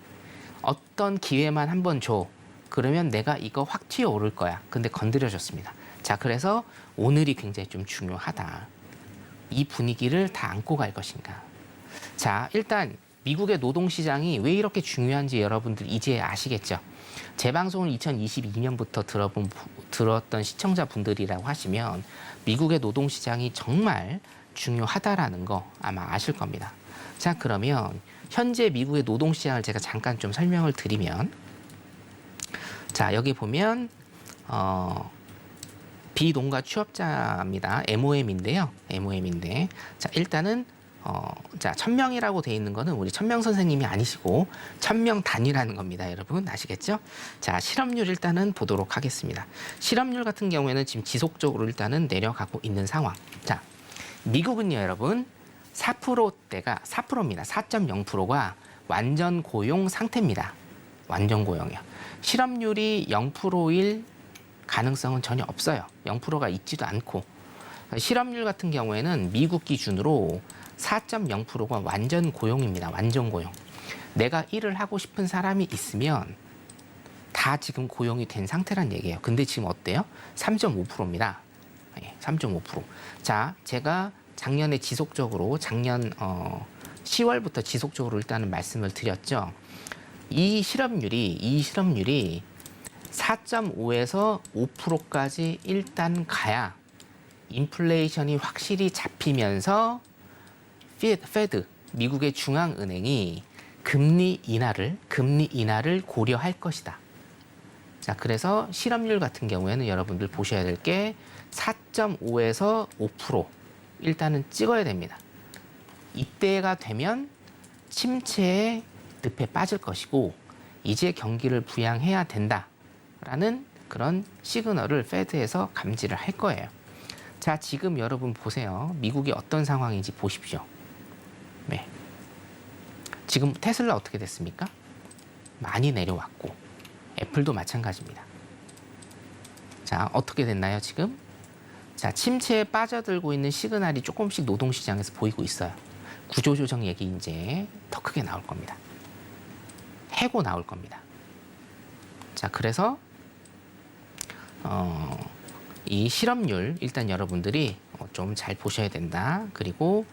어떤 기회만 한번 줘. 그러면 내가 이거 확 튀어오를 거야. 근데 건드려줬습니다. 자, 그래서 오늘이 굉장히 좀 중요하다. 이 분위기를 다 안고 갈 것인가. 자, 일단 미국의 노동시장이 왜 이렇게 중요한지 여러분들 이제 아시겠죠? 제 방송을 2022년부터 들었던 시청자분들이라고 하시면 미국의 노동시장이 정말 중요하다라는 거 아마 아실 겁니다. 자, 그러면 현재 미국의 노동시장을 제가 잠깐 좀 설명을 드리면, 자, 여기 보면 비농가 취업자입니다. MOM인데요. MOM인데, 자, 일단은 자, 1000명이라고 돼 있는 거는 우리 1000명 선생님이 아니시고 1000명 단위라는 겁니다. 여러분 아시겠죠? 자, 실업률 일단은 보도록 하겠습니다. 실업률 같은 경우에는 지금 지속적으로 일단은 내려가고 있는 상황. 자, 미국은요, 여러분 4%대가 4%입니다. 4.0%가 완전 고용 상태입니다. 완전 고용이요. 실업률이 0%일 가능성은 전혀 없어요. 0%가 있지도 않고. 실업률 같은 경우에는 미국 기준으로 4.0%가 완전 고용입니다. 완전 고용. 내가 일을 하고 싶은 사람이 있으면 다 지금 고용이 된 상태란 얘기예요. 근데 지금 어때요? 3.5%입니다. 3.5%. 자, 제가 작년에 지속적으로 작년 10월부터 지속적으로 일단은 말씀을 드렸죠. 이 실업률이 4.5에서 5%까지 일단 가야 인플레이션이 확실히 잡히면서 페드, 미국의 중앙은행이 금리 인하를 고려할 것이다. 자, 그래서 실업률 같은 경우에는 여러분들 보셔야 될 게 4.5에서 5% 일단은 찍어야 됩니다. 이때가 되면 침체의 늪에 빠질 것이고 이제 경기를 부양해야 된다라는 그런 시그널을 페드에서 감지를 할 거예요. 자, 지금 여러분 보세요. 미국이 어떤 상황인지 보십시오. 네. 지금 테슬라 어떻게 됐습니까? 많이 내려왔고 애플도 마찬가지입니다. 자, 어떻게 됐나요, 지금? 자, 침체에 빠져들고 있는 시그널이 조금씩 노동시장에서 보이고 있어요. 구조조정 얘기 이제 더 크게 나올 겁니다. 해고 나올 겁니다. 자, 그래서 이 실업률 일단 여러분들이 좀 잘 보셔야 된다. 그리고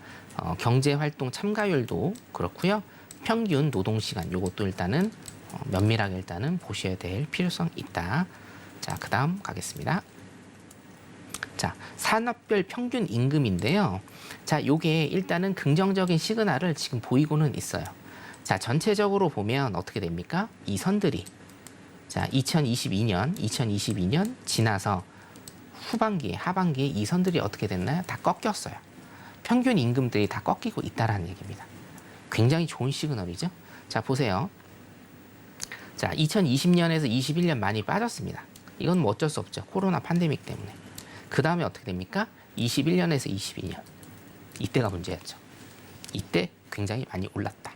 경제활동 참가율도 그렇고요. 평균 노동시간 요것도 일단은 면밀하게 일단은 보셔야 될 필요성이 있다. 자, 그 다음 가겠습니다. 자, 산업별 평균 임금인데요. 자, 요게 일단은 긍정적인 시그널을 지금 보이고는 있어요. 자, 전체적으로 보면 어떻게 됩니까? 이 선들이 자, 2022년 지나서 후반기에 하반기에 이 선들이 어떻게 됐나요? 다 꺾였어요. 평균 임금들이 다 꺾이고 있다라는 얘기입니다. 굉장히 좋은 시그널이죠. 자, 보세요. 자, 2020년에서 21년 많이 빠졌습니다. 이건 뭐 어쩔 수 없죠. 코로나 팬데믹 때문에. 그 다음에 어떻게 됩니까? 21년에서 22년. 이때가 문제였죠. 이때 굉장히 많이 올랐다.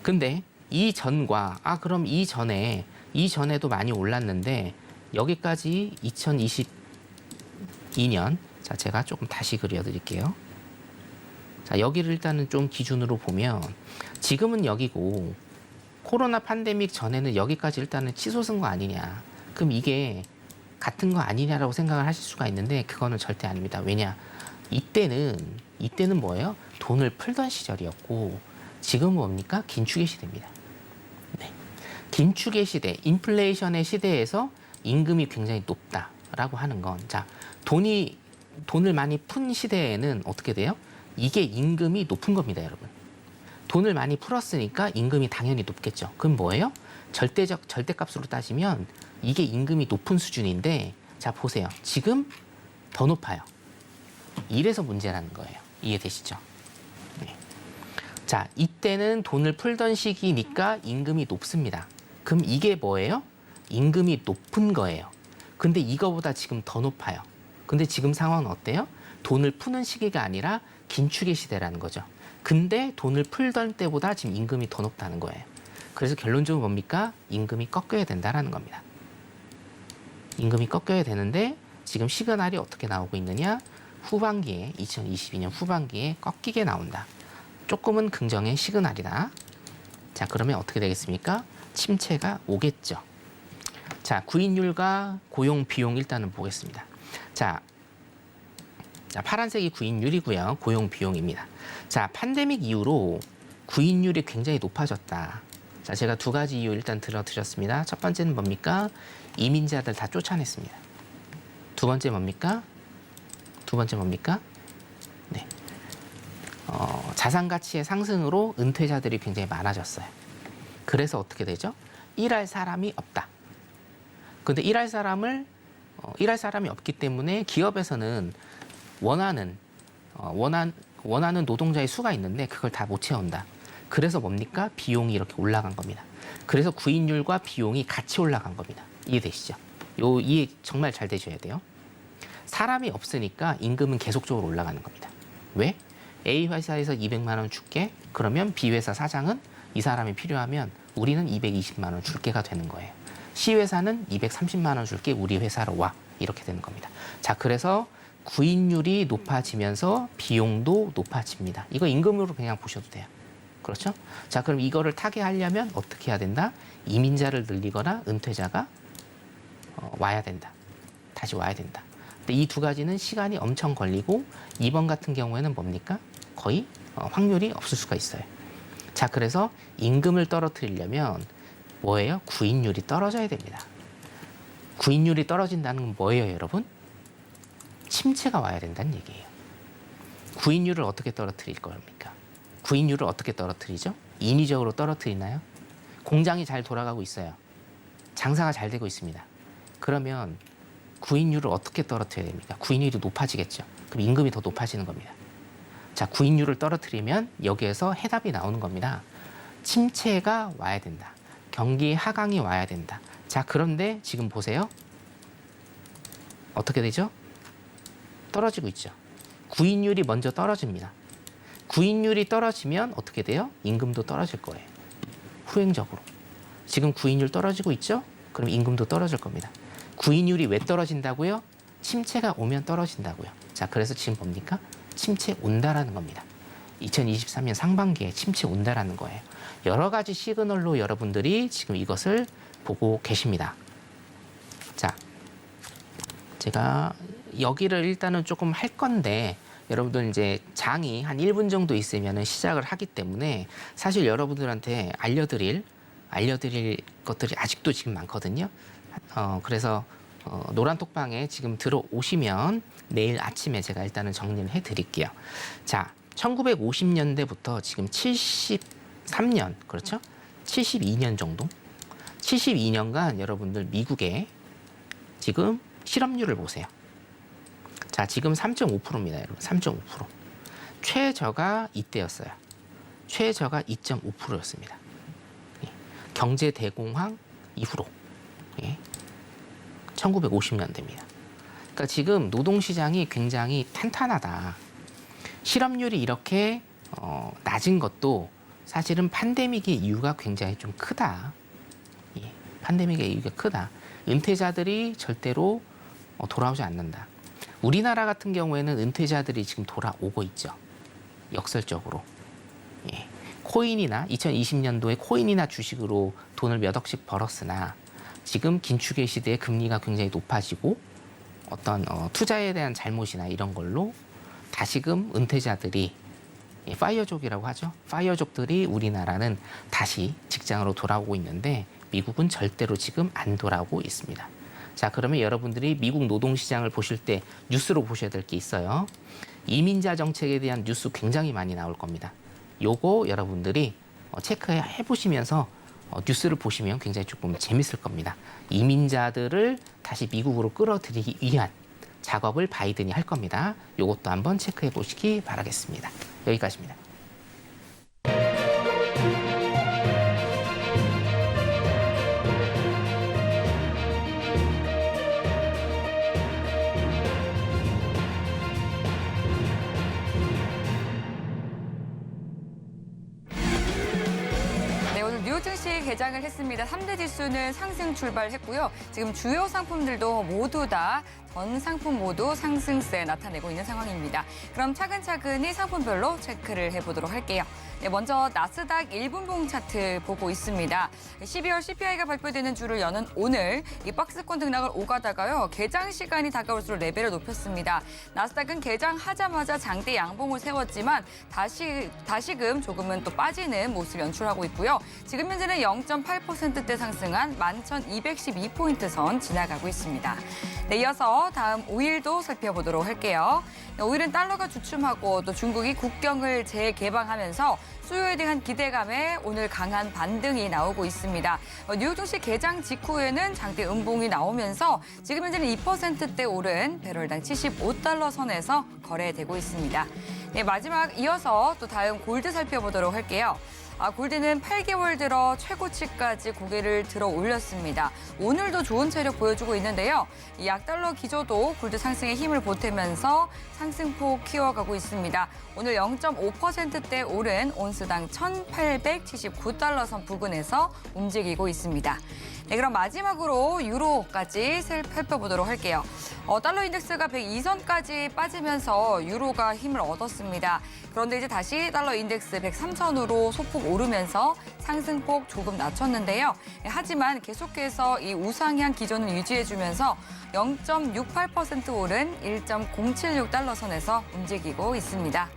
근데 이전과 그럼 이전에도 많이 올랐는데 여기까지 2022년 자, 제가 조금 다시 그려드릴게요. 자, 여기를 일단은 좀 기준으로 보면 지금은 여기고 코로나 팬데믹 전에는 여기까지 일단은 치솟은 거 아니냐. 그럼 이게 같은 거 아니냐라고 생각을 하실 수가 있는데 그거는 절대 아닙니다. 왜냐? 이때는 뭐예요? 돈을 풀던 시절이었고 지금은 뭡니까? 긴축의 시대입니다. 네. 긴축의 시대, 인플레이션의 시대에서 임금이 굉장히 높다라고 하는 건 자, 돈을 많이 푼 시대에는 어떻게 돼요? 이게 임금이 높은 겁니다, 여러분. 돈을 많이 풀었으니까 임금이 당연히 높겠죠. 그럼 뭐예요? 절대값으로 따지면 이게 임금이 높은 수준인데 자, 보세요. 지금 더 높아요. 이래서 문제라는 거예요. 이해되시죠? 네. 자, 이때는 돈을 풀던 시기니까 임금이 높습니다. 그럼 이게 뭐예요? 임금이 높은 거예요. 근데 이거보다 지금 더 높아요. 근데 지금 상황은 어때요? 돈을 푸는 시기가 아니라 긴축의 시대라는 거죠. 근데 돈을 풀던 때보다 지금 임금이 더 높다는 거예요. 그래서 결론적으로 뭡니까? 임금이 꺾여야 된다는 겁니다. 임금이 꺾여야 되는데 지금 시그널이 어떻게 나오고 있느냐? 후반기에 2022년 후반기에 꺾이게 나온다. 조금은 긍정의 시그널이다. 자, 그러면 어떻게 되겠습니까? 침체가 오겠죠. 자, 구인율과 고용 비용 일단은 보겠습니다. 자, 파란색이 구인율이고요. 고용 비용입니다. 자, 팬데믹 이후로 구인율이 굉장히 높아졌다. 자, 제가 두 가지 이유 일단 들어드렸습니다. 첫 번째는 뭡니까? 이민자들 다 쫓아냈습니다. 두 번째 뭡니까? 네. 자산 가치의 상승으로 은퇴자들이 굉장히 많아졌어요. 그래서 어떻게 되죠? 일할 사람이 없다. 근데 일할 사람이 없기 때문에 기업에서는 원하는 노동자의 수가 있는데 그걸 다 못 채운다. 그래서 뭡니까? 비용이 이렇게 올라간 겁니다. 그래서 구인율과 비용이 같이 올라간 겁니다. 이해되시죠? 이해 정말 잘 되셔야 돼요. 사람이 없으니까 임금은 계속적으로 올라가는 겁니다. 왜? A 회사에서 200만 원 줄게. 그러면 B 회사 사장은 이 사람이 필요하면 우리는 220만 원 줄게가 되는 거예요. C 회사는 230만 원 줄게. 우리 회사로 와. 이렇게 되는 겁니다. 자, 그래서 구인율이 높아지면서 비용도 높아집니다. 이거 임금으로 그냥 보셔도 돼요. 그렇죠? 자, 그럼 이거를 타개하려면 어떻게 해야 된다? 이민자를 늘리거나 은퇴자가 와야 된다. 다시 와야 된다. 근데 이 두 가지는 시간이 엄청 걸리고 이번 같은 경우에는 뭡니까? 거의 확률이 없을 수가 있어요. 자, 그래서 임금을 떨어뜨리려면 뭐예요? 구인율이 떨어져야 됩니다. 구인율이 떨어진다는 건 뭐예요, 여러분? 침체가 와야 된다는 얘기예요. 구인율을 어떻게 떨어뜨릴 겁니까? 구인율을 어떻게 떨어뜨리죠? 인위적으로 떨어뜨리나요? 공장이 잘 돌아가고 있어요. 장사가 잘 되고 있습니다. 그러면 구인율을 어떻게 떨어뜨려야 됩니까? 구인율이 높아지겠죠. 그럼 임금이 더 높아지는 겁니다. 자, 구인율을 떨어뜨리면 여기에서 해답이 나오는 겁니다. 침체가 와야 된다. 경기 하강이 와야 된다. 자, 그런데 지금 보세요. 어떻게 되죠? 떨어지고 있죠. 구인율이 먼저 떨어집니다. 구인율이 떨어지면 어떻게 돼요? 임금도 떨어질 거예요. 후행적으로. 지금 구인율 떨어지고 있죠? 그럼 임금도 떨어질 겁니다. 구인율이 왜 떨어진다고요? 침체가 오면 떨어진다고요. 자, 그래서 지금 뭡니까? 침체 온다라는 겁니다. 2023년 상반기에 침체 온다라는 거예요. 여러 가지 시그널로 여러분들이 지금 이것을 보고 계십니다. 자, 제가 여기를 일단은 조금 할 건데 여러분들 이제 장이 한 1분 정도 있으면 시작을 하기 때문에 사실 여러분들한테 알려드릴 것들이 아직도 지금 많거든요. 그래서 노란 톡방에 지금 들어오시면 내일 아침에 제가 일단은 정리를 해드릴게요. 자, 1950년대부터 지금 73년, 그렇죠? 72년 정도? 72년간 여러분들 미국의 지금 실업률을 보세요. 자, 지금 3.5%입니다, 여러분. 3.5%. 최저가 이때였어요. 최저가 2.5%였습니다. 예. 경제 대공황 이후로. 예. 1950년대입니다. 그러니까 지금 노동시장이 굉장히 탄탄하다. 실업률이 이렇게 낮은 것도 사실은 팬데믹의 이유가 굉장히 좀 크다. 예. 팬데믹의 이유가 크다. 은퇴자들이 절대로 돌아오지 않는다. 우리나라 같은 경우에는 은퇴자들이 지금 돌아오고 있죠. 역설적으로. 예. 코인이나 2020년도에 코인이나 주식으로 돈을 몇 억씩 벌었으나 지금 긴축의 시대에 금리가 굉장히 높아지고 어떤 투자에 대한 잘못이나 이런 걸로 다시금 은퇴자들이 파이어족이라고 하죠. 파이어족들이 우리나라는 다시 직장으로 돌아오고 있는데 미국은 절대로 지금 안 돌아오고 있습니다. 자, 그러면 여러분들이 미국 노동시장을 보실 때 뉴스로 보셔야 될 게 있어요. 이민자 정책에 대한 뉴스 굉장히 많이 나올 겁니다. 요거 여러분들이 체크해 보시면서 뉴스를 보시면 굉장히 조금 재밌을 겁니다. 이민자들을 다시 미국으로 끌어들이기 위한 작업을 바이든이 할 겁니다. 요것도 한번 체크해 보시기 바라겠습니다. 여기까지입니다. 뉴욕 증시 개장을 했습니다. 3대 지수는 상승 출발했고요. 지금 주요 상품들도 모두 다 전 상품 모두 상승세 나타내고 있는 상황입니다. 그럼 차근차근히 상품별로 체크를 해보도록 할게요. 네, 먼저 나스닥 1분봉 차트 보고 있습니다. 12월 CPI가 발표되는 주를 여는 오늘 이 박스권 등락을 오가다가요. 개장 시간이 다가올수록 레벨을 높였습니다. 나스닥은 개장하자마자 장대 양봉을 세웠지만 다시금 조금은 또 빠지는 모습 연출하고 있고요. 지금 현재는 0.8%대 상승한 11,212포인트 선 지나가고 있습니다. 네, 이어서 다음 5일도 살펴보도록 할게요. 5일은 달러가 주춤하고 또 중국이 국경을 재개방하면서 수요에 대한 기대감에 오늘 강한 반등이 나오고 있습니다. 뉴욕 증시 개장 직후에는 장대 음봉이 나오면서 지금 현재는 2%대 오른 배럴당 75달러 선에서 거래되고 있습니다. 네, 마지막 이어서 또 다음 골드 살펴보도록 할게요. 골드는 8개월 들어 최고치까지 고개를 들어 올렸습니다. 오늘도 좋은 체력 보여주고 있는데요. 이 약달러 기조도 골드 상승에 힘을 보태면서 상승폭 키워가고 있습니다. 오늘 0.5%대 오른 온스당 1,879달러 선 부근에서 움직이고 있습니다. 네, 그럼 마지막으로 유로까지 살펴보도록 할게요. 달러 인덱스가 102선까지 빠지면서 유로가 힘을 얻었습니다. 그런데 이제 다시 달러 인덱스 103선으로 소폭 오르면서 상승폭 조금 낮췄는데요. 하지만 계속해서 이 우상향 기조는 유지해주면서 0.68% 오른 1.076달러 선에서 움직이고 있습니다.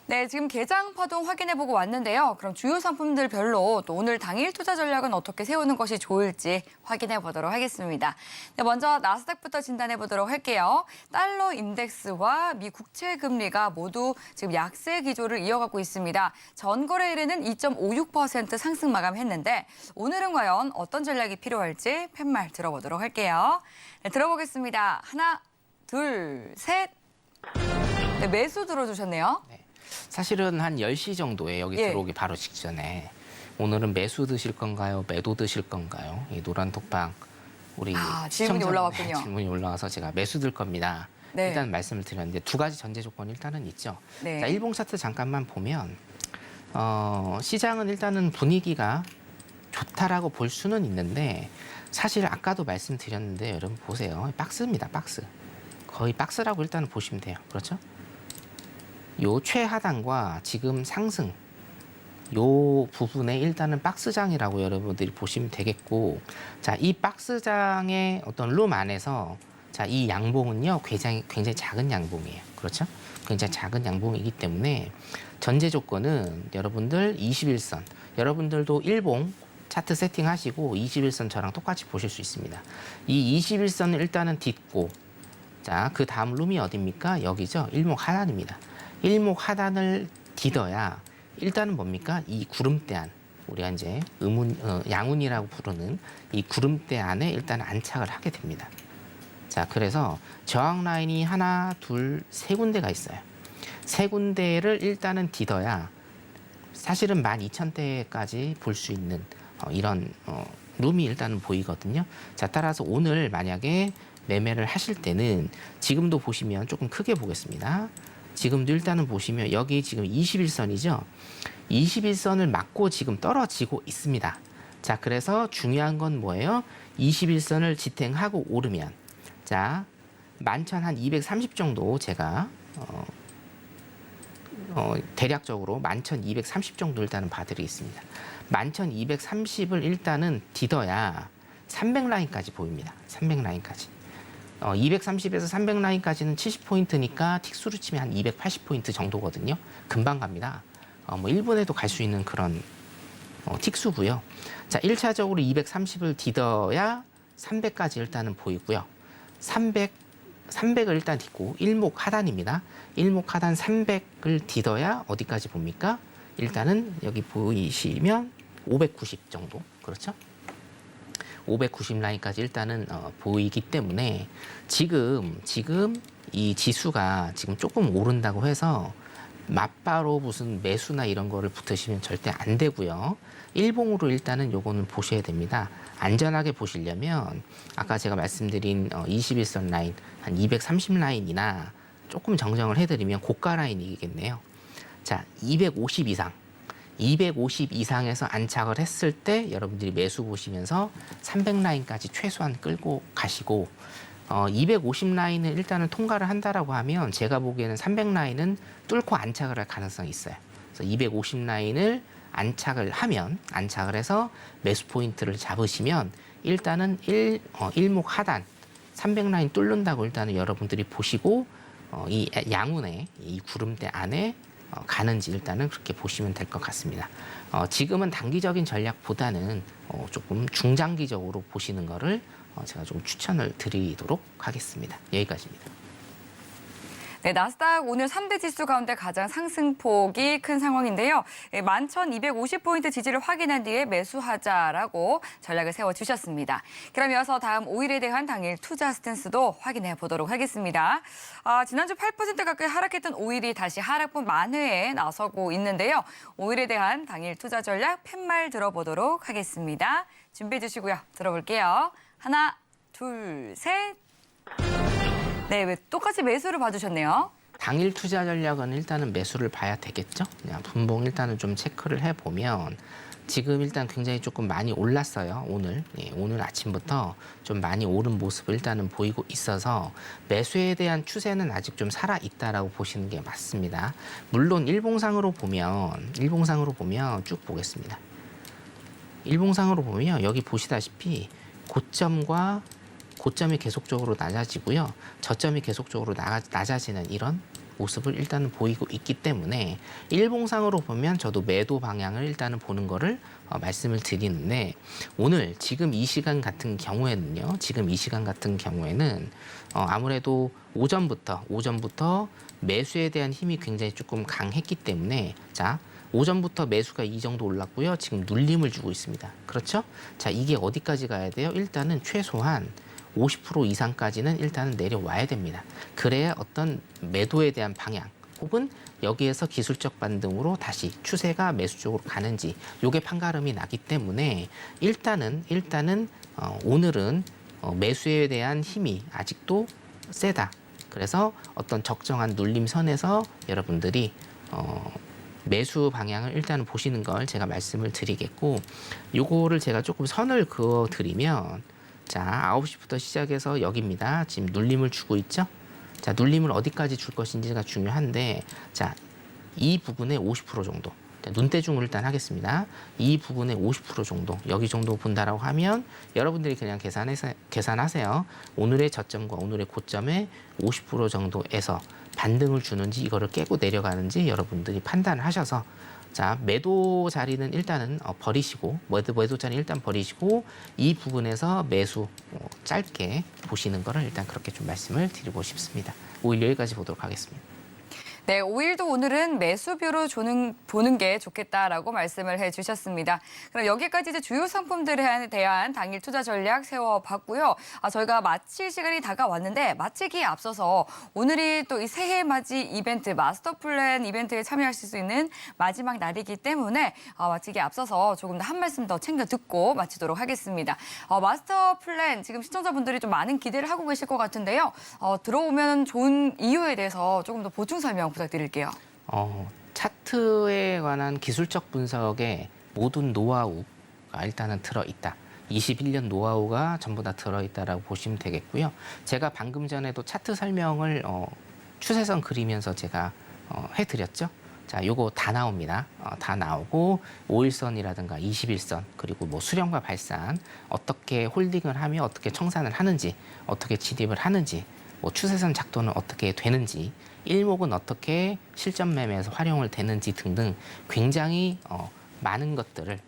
네, 지금 개장 파동 확인해보고 왔는데요. 그럼 주요 상품들별로 또 오늘 당일 투자 전략은 어떻게 세우는 것이 좋을지 확인해보도록 하겠습니다. 네, 먼저 나스닥부터 진단해보도록 할게요. 달러 인덱스와 미 국채 금리가 모두 지금 약세 기조를 이어가고 있습니다. 전 거래일에는 2.56% 상승 마감했는데 오늘은 과연 어떤 전략이 필요할지 팻말 들어보도록 할게요. 네, 들어보겠습니다. 하나, 둘, 셋. 네, 매수 들어주셨네요. 네. 사실은 한 10시 정도에 여기 들어오기 바로 직전에 오늘은 매수 드실 건가요? 매도 드실 건가요? 이 노란 톡방 우리 질문이 올라왔군요. 네, 질문이 올라와서 제가 매수 들 겁니다. 네. 일단 말씀을 드렸는데 두 가지 전제 조건이 일단은 있죠. 네. 자, 일봉 차트 잠깐만 보면 시장은 일단은 분위기가 좋다라고 볼 수는 있는데 사실 아까도 말씀드렸는데 여러분 보세요. 박스입니다. 박스. 거의 박스라고 일단은 보시면 돼요. 그렇죠? 요 최하단과 지금 상승 요 부분에 일단은 박스장이라고 여러분들이 보시면 되겠고, 자, 이 박스장의 어떤 룸 안에서 자, 이 양봉은요 굉장히 작은 양봉이에요. 그렇죠? 굉장히 작은 양봉이기 때문에 전제 조건은 여러분들 21선, 여러분들도 일봉 차트 세팅하시고 21선 저랑 똑같이 보실 수 있습니다. 이 21선을 일단은 딛고, 자, 그 다음 룸이 어디입니까? 여기죠. 일목 하단입니다. 일목 하단을 딛어야 일단은 뭡니까? 이 구름대 안, 우리가 이제 양운이라고 부르는 이 구름대 안에 일단 안착을 하게 됩니다. 자, 그래서 저항 라인이 하나, 둘, 세 군데가 있어요. 세 군데를 일단은 딛어야 사실은 12,000대까지 볼 수 있는 이런 룸이 일단은 보이거든요. 자, 따라서 오늘 만약에 매매를 하실 때는 지금도 보시면 조금 크게 보겠습니다. 지금도 일단은 보시면 여기 지금 21선이죠. 21선을 맞고 지금 떨어지고 있습니다. 자, 그래서 중요한 건 뭐예요? 21선을 지탱하고 오르면, 자, 11,230 정도 제가 대략적으로 11,230 정도 일단은 봐드리겠습니다. 11,230을 일단은 딛어야 300라인까지 보입니다. 300라인까지. 230에서 300라인까지는 70포인트니까 틱수로 치면 한 280포인트 정도거든요. 금방 갑니다. 뭐 1분에도 갈 수 있는 그런 틱수고요. 자, 1차적으로 230을 딛어야 300까지 일단은 보이고요. 300을 일단 딛고 일목 하단입니다. 일목 하단 300을 딛어야 어디까지 봅니까? 일단은 여기 보이시면 590 정도. 그렇죠? 590 라인까지 일단은 보이기 때문에 지금 이 지수가 지금 조금 오른다고 해서 맞바로 무슨 매수나 이런 거를 붙으시면 절대 안 되고요. 일봉으로 일단은 요거는 보셔야 됩니다. 안전하게 보시려면 아까 제가 말씀드린 21선 라인 한 230 라인이나 조금 정정을 해드리면 고가 라인이겠네요. 자, 250 이상. 250 이상에서 안착을 했을 때 여러분들이 매수 보시면서 300 라인까지 최소한 끌고 가시고 250 라인을 일단은 통과를 한다라고 하면 제가 보기에는 300 라인은 뚫고 안착을 할 가능성이 있어요. 그래서 250 라인을 안착을 해서 매수 포인트를 잡으시면 일단은 일목 하단 300 라인 뚫는다고 일단은 여러분들이 보시고 이 양운의 이 구름대 안에 가는지 일단은 그렇게 보시면 될 것 같습니다. 지금은 단기적인 전략보다는 조금 중장기적으로 보시는 거를 제가 좀 추천을 드리도록 하겠습니다. 여기까지입니다. 네, 나스닥 오늘 3대 지수 가운데 가장 상승폭이 큰 상황인데요. 11,250포인트 지지를 확인한 뒤에 매수하자라고 전략을 세워주셨습니다. 그럼 이어서 다음 5일에 대한 당일 투자 스탠스도 확인해 보도록 하겠습니다. 지난주 8% 가까이 하락했던 5일이 다시 하락폭 만회에 나서고 있는데요. 5일에 대한 당일 투자 전략 팻말 들어보도록 하겠습니다. 준비해 주시고요. 들어볼게요. 하나, 둘, 셋. 네, 왜 똑같이 매수를 봐주셨네요. 당일 투자 전략은 일단은 매수를 봐야 되겠죠. 그냥 분봉 일단은 좀 체크를 해보면 지금 일단 굉장히 조금 많이 올랐어요. 오늘 아침부터 좀 많이 오른 모습을 일단은 보이고 있어서 매수에 대한 추세는 아직 좀 살아있다라고 보시는 게 맞습니다. 물론 일봉상으로 보면 쭉 보겠습니다. 일봉상으로 보면 여기 보시다시피 고점이 계속적으로 낮아지고요. 저점이 계속적으로 낮아지는 이런 모습을 일단은 보이고 있기 때문에 일봉상으로 보면 저도 매도 방향을 일단은 보는 거를 말씀을 드리는데 오늘 지금 이 시간 같은 경우에는 아무래도 오전부터 매수에 대한 힘이 굉장히 조금 강했기 때문에 자 오전부터 매수가 이 정도 올랐고요. 지금 눌림을 주고 있습니다. 그렇죠? 자 이게 어디까지 가야 돼요? 일단은 최소한 50% 이상까지는 일단은 내려와야 됩니다. 그래야 어떤 매도에 대한 방향 혹은 여기에서 기술적 반등으로 다시 추세가 매수 쪽으로 가는지 요게 판가름이 나기 때문에 일단은 오늘은 매수에 대한 힘이 아직도 세다. 그래서 어떤 적정한 눌림선에서 여러분들이 매수 방향을 일단은 보시는 걸 제가 말씀을 드리겠고 요거를 제가 조금 선을 그어 드리면 자, 9시부터 시작해서 여기입니다. 지금 눌림을 주고 있죠? 자, 눌림을 어디까지 줄 것인지가 중요한데 자, 이 부분에 50% 정도. 자, 눈대중을 일단 하겠습니다. 이 부분에 50% 정도. 여기 정도 본다라고 하면 여러분들이 그냥 계산하세요. 오늘의 저점과 오늘의 고점에 50% 정도에서 반등을 주는지 이거를 깨고 내려가는지 여러분들이 판단을 하셔서 자, 매도 자리는 일단은 버리시고 매도 자리 일단 버리시고 이 부분에서 매수 짧게 보시는 거를 일단 그렇게 좀 말씀을 드리고 싶습니다. 5일 여기까지 보도록 하겠습니다. 네, 5일도 오늘은 매수뷰로 보는 게 좋겠다라고 말씀을 해주셨습니다. 그럼 여기까지 이제 주요 상품들에 대한 당일 투자 전략 세워봤고요. 저희가 마칠 시간이 다가왔는데 마치기에 앞서서 오늘이 또 이 새해 맞이 이벤트, 마스터 플랜 이벤트에 참여하실 수 있는 마지막 날이기 때문에 마치기에 앞서서 조금 더 한 말씀 더 챙겨 듣고 마치도록 하겠습니다. 마스터 플랜 지금 시청자분들이 좀 많은 기대를 하고 계실 것 같은데요. 들어오면 좋은 이유에 대해서 조금 더 보충 설명 부탁드릴게요. 차트에 관한 기술적 분석에 모든 노하우가 일단은 들어있다. 21년 노하우가 전부 다 들어있다라고 보시면 되겠고요. 제가 방금 전에도 차트 설명을 추세선 그리면서 제가 해드렸죠. 자, 요거 다 나옵니다. 다 나오고 5일선이라든가 21선 그리고 뭐 수렴과 발산 어떻게 홀딩을 하며 어떻게 청산을 하는지 어떻게 진입을 하는지 뭐 추세선 작도는 어떻게 되는지 일목은 어떻게 실전 매매에서 활용을 되는지 등등 굉장히 많은 것들을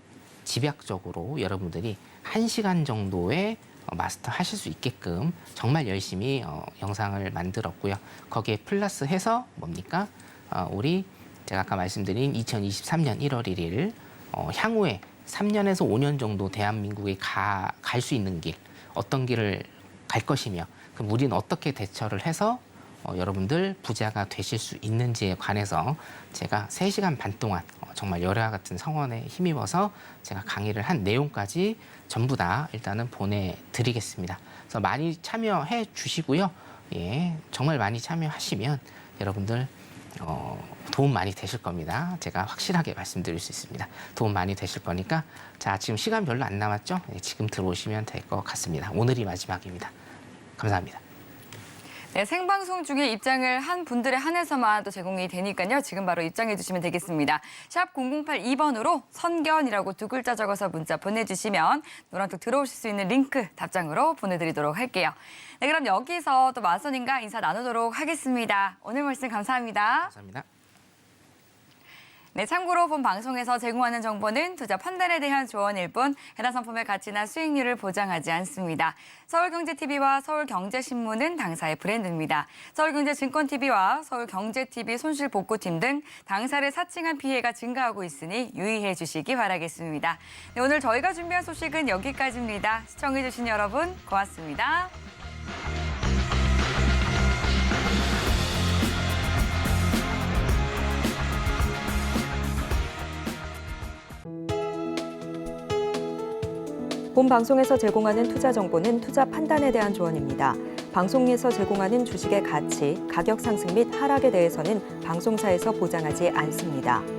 집약적으로 여러분들이 1시간 정도에 마스터 하실 수 있게끔 정말 열심히 영상을 만들었고요. 거기에 플러스해서 뭡니까? 우리 제가 아까 말씀드린 2023년 1월 1일 향후에 3년에서 5년 정도 대한민국에 갈 수 있는 길, 어떤 길을 갈 것이며 그럼 우리는 어떻게 대처를 해서 여러분들 부자가 되실 수 있는지에 관해서 제가 3시간 반 동안 정말 열화 같은 성원에 힘입어서 제가 강의를 한 내용까지 전부 다 일단은 보내드리겠습니다. 그래서 많이 참여해 주시고요. 예, 정말 많이 참여하시면 여러분들 도움 많이 되실 겁니다. 제가 확실하게 말씀드릴 수 있습니다. 도움 많이 되실 거니까 자, 지금 시간 별로 안 남았죠? 네, 지금 들어오시면 될 것 같습니다. 오늘이 마지막입니다. 감사합니다. 네, 생방송 중에 입장을 한 분들에 한해서만 또 제공이 되니까요. 지금 바로 입장해 주시면 되겠습니다. 샵 0082번으로 선견이라고 2글자 적어서 문자 보내주시면 노란톡 들어오실 수 있는 링크 답장으로 보내드리도록 할게요. 네, 그럼 여기서 또 마선님과 인사 나누도록 하겠습니다. 오늘 말씀 감사합니다. 감사합니다. 네, 참고로 본 방송에서 제공하는 정보는 투자 판단에 대한 조언일 뿐 해당 상품의 가치나 수익률을 보장하지 않습니다. 서울경제TV와 서울경제신문은 당사의 브랜드입니다. 서울경제증권TV와 서울경제TV 손실복구팀 등 당사를 사칭한 피해가 증가하고 있으니 유의해 주시기 바라겠습니다. 네, 오늘 저희가 준비한 소식은 여기까지입니다. 시청해 주신 여러분 고맙습니다. 본 방송에서 제공하는 투자 정보는 투자 판단에 대한 조언입니다. 방송에서 제공하는 주식의 가치, 가격 상승 및 하락에 대해서는 방송사에서 보장하지 않습니다.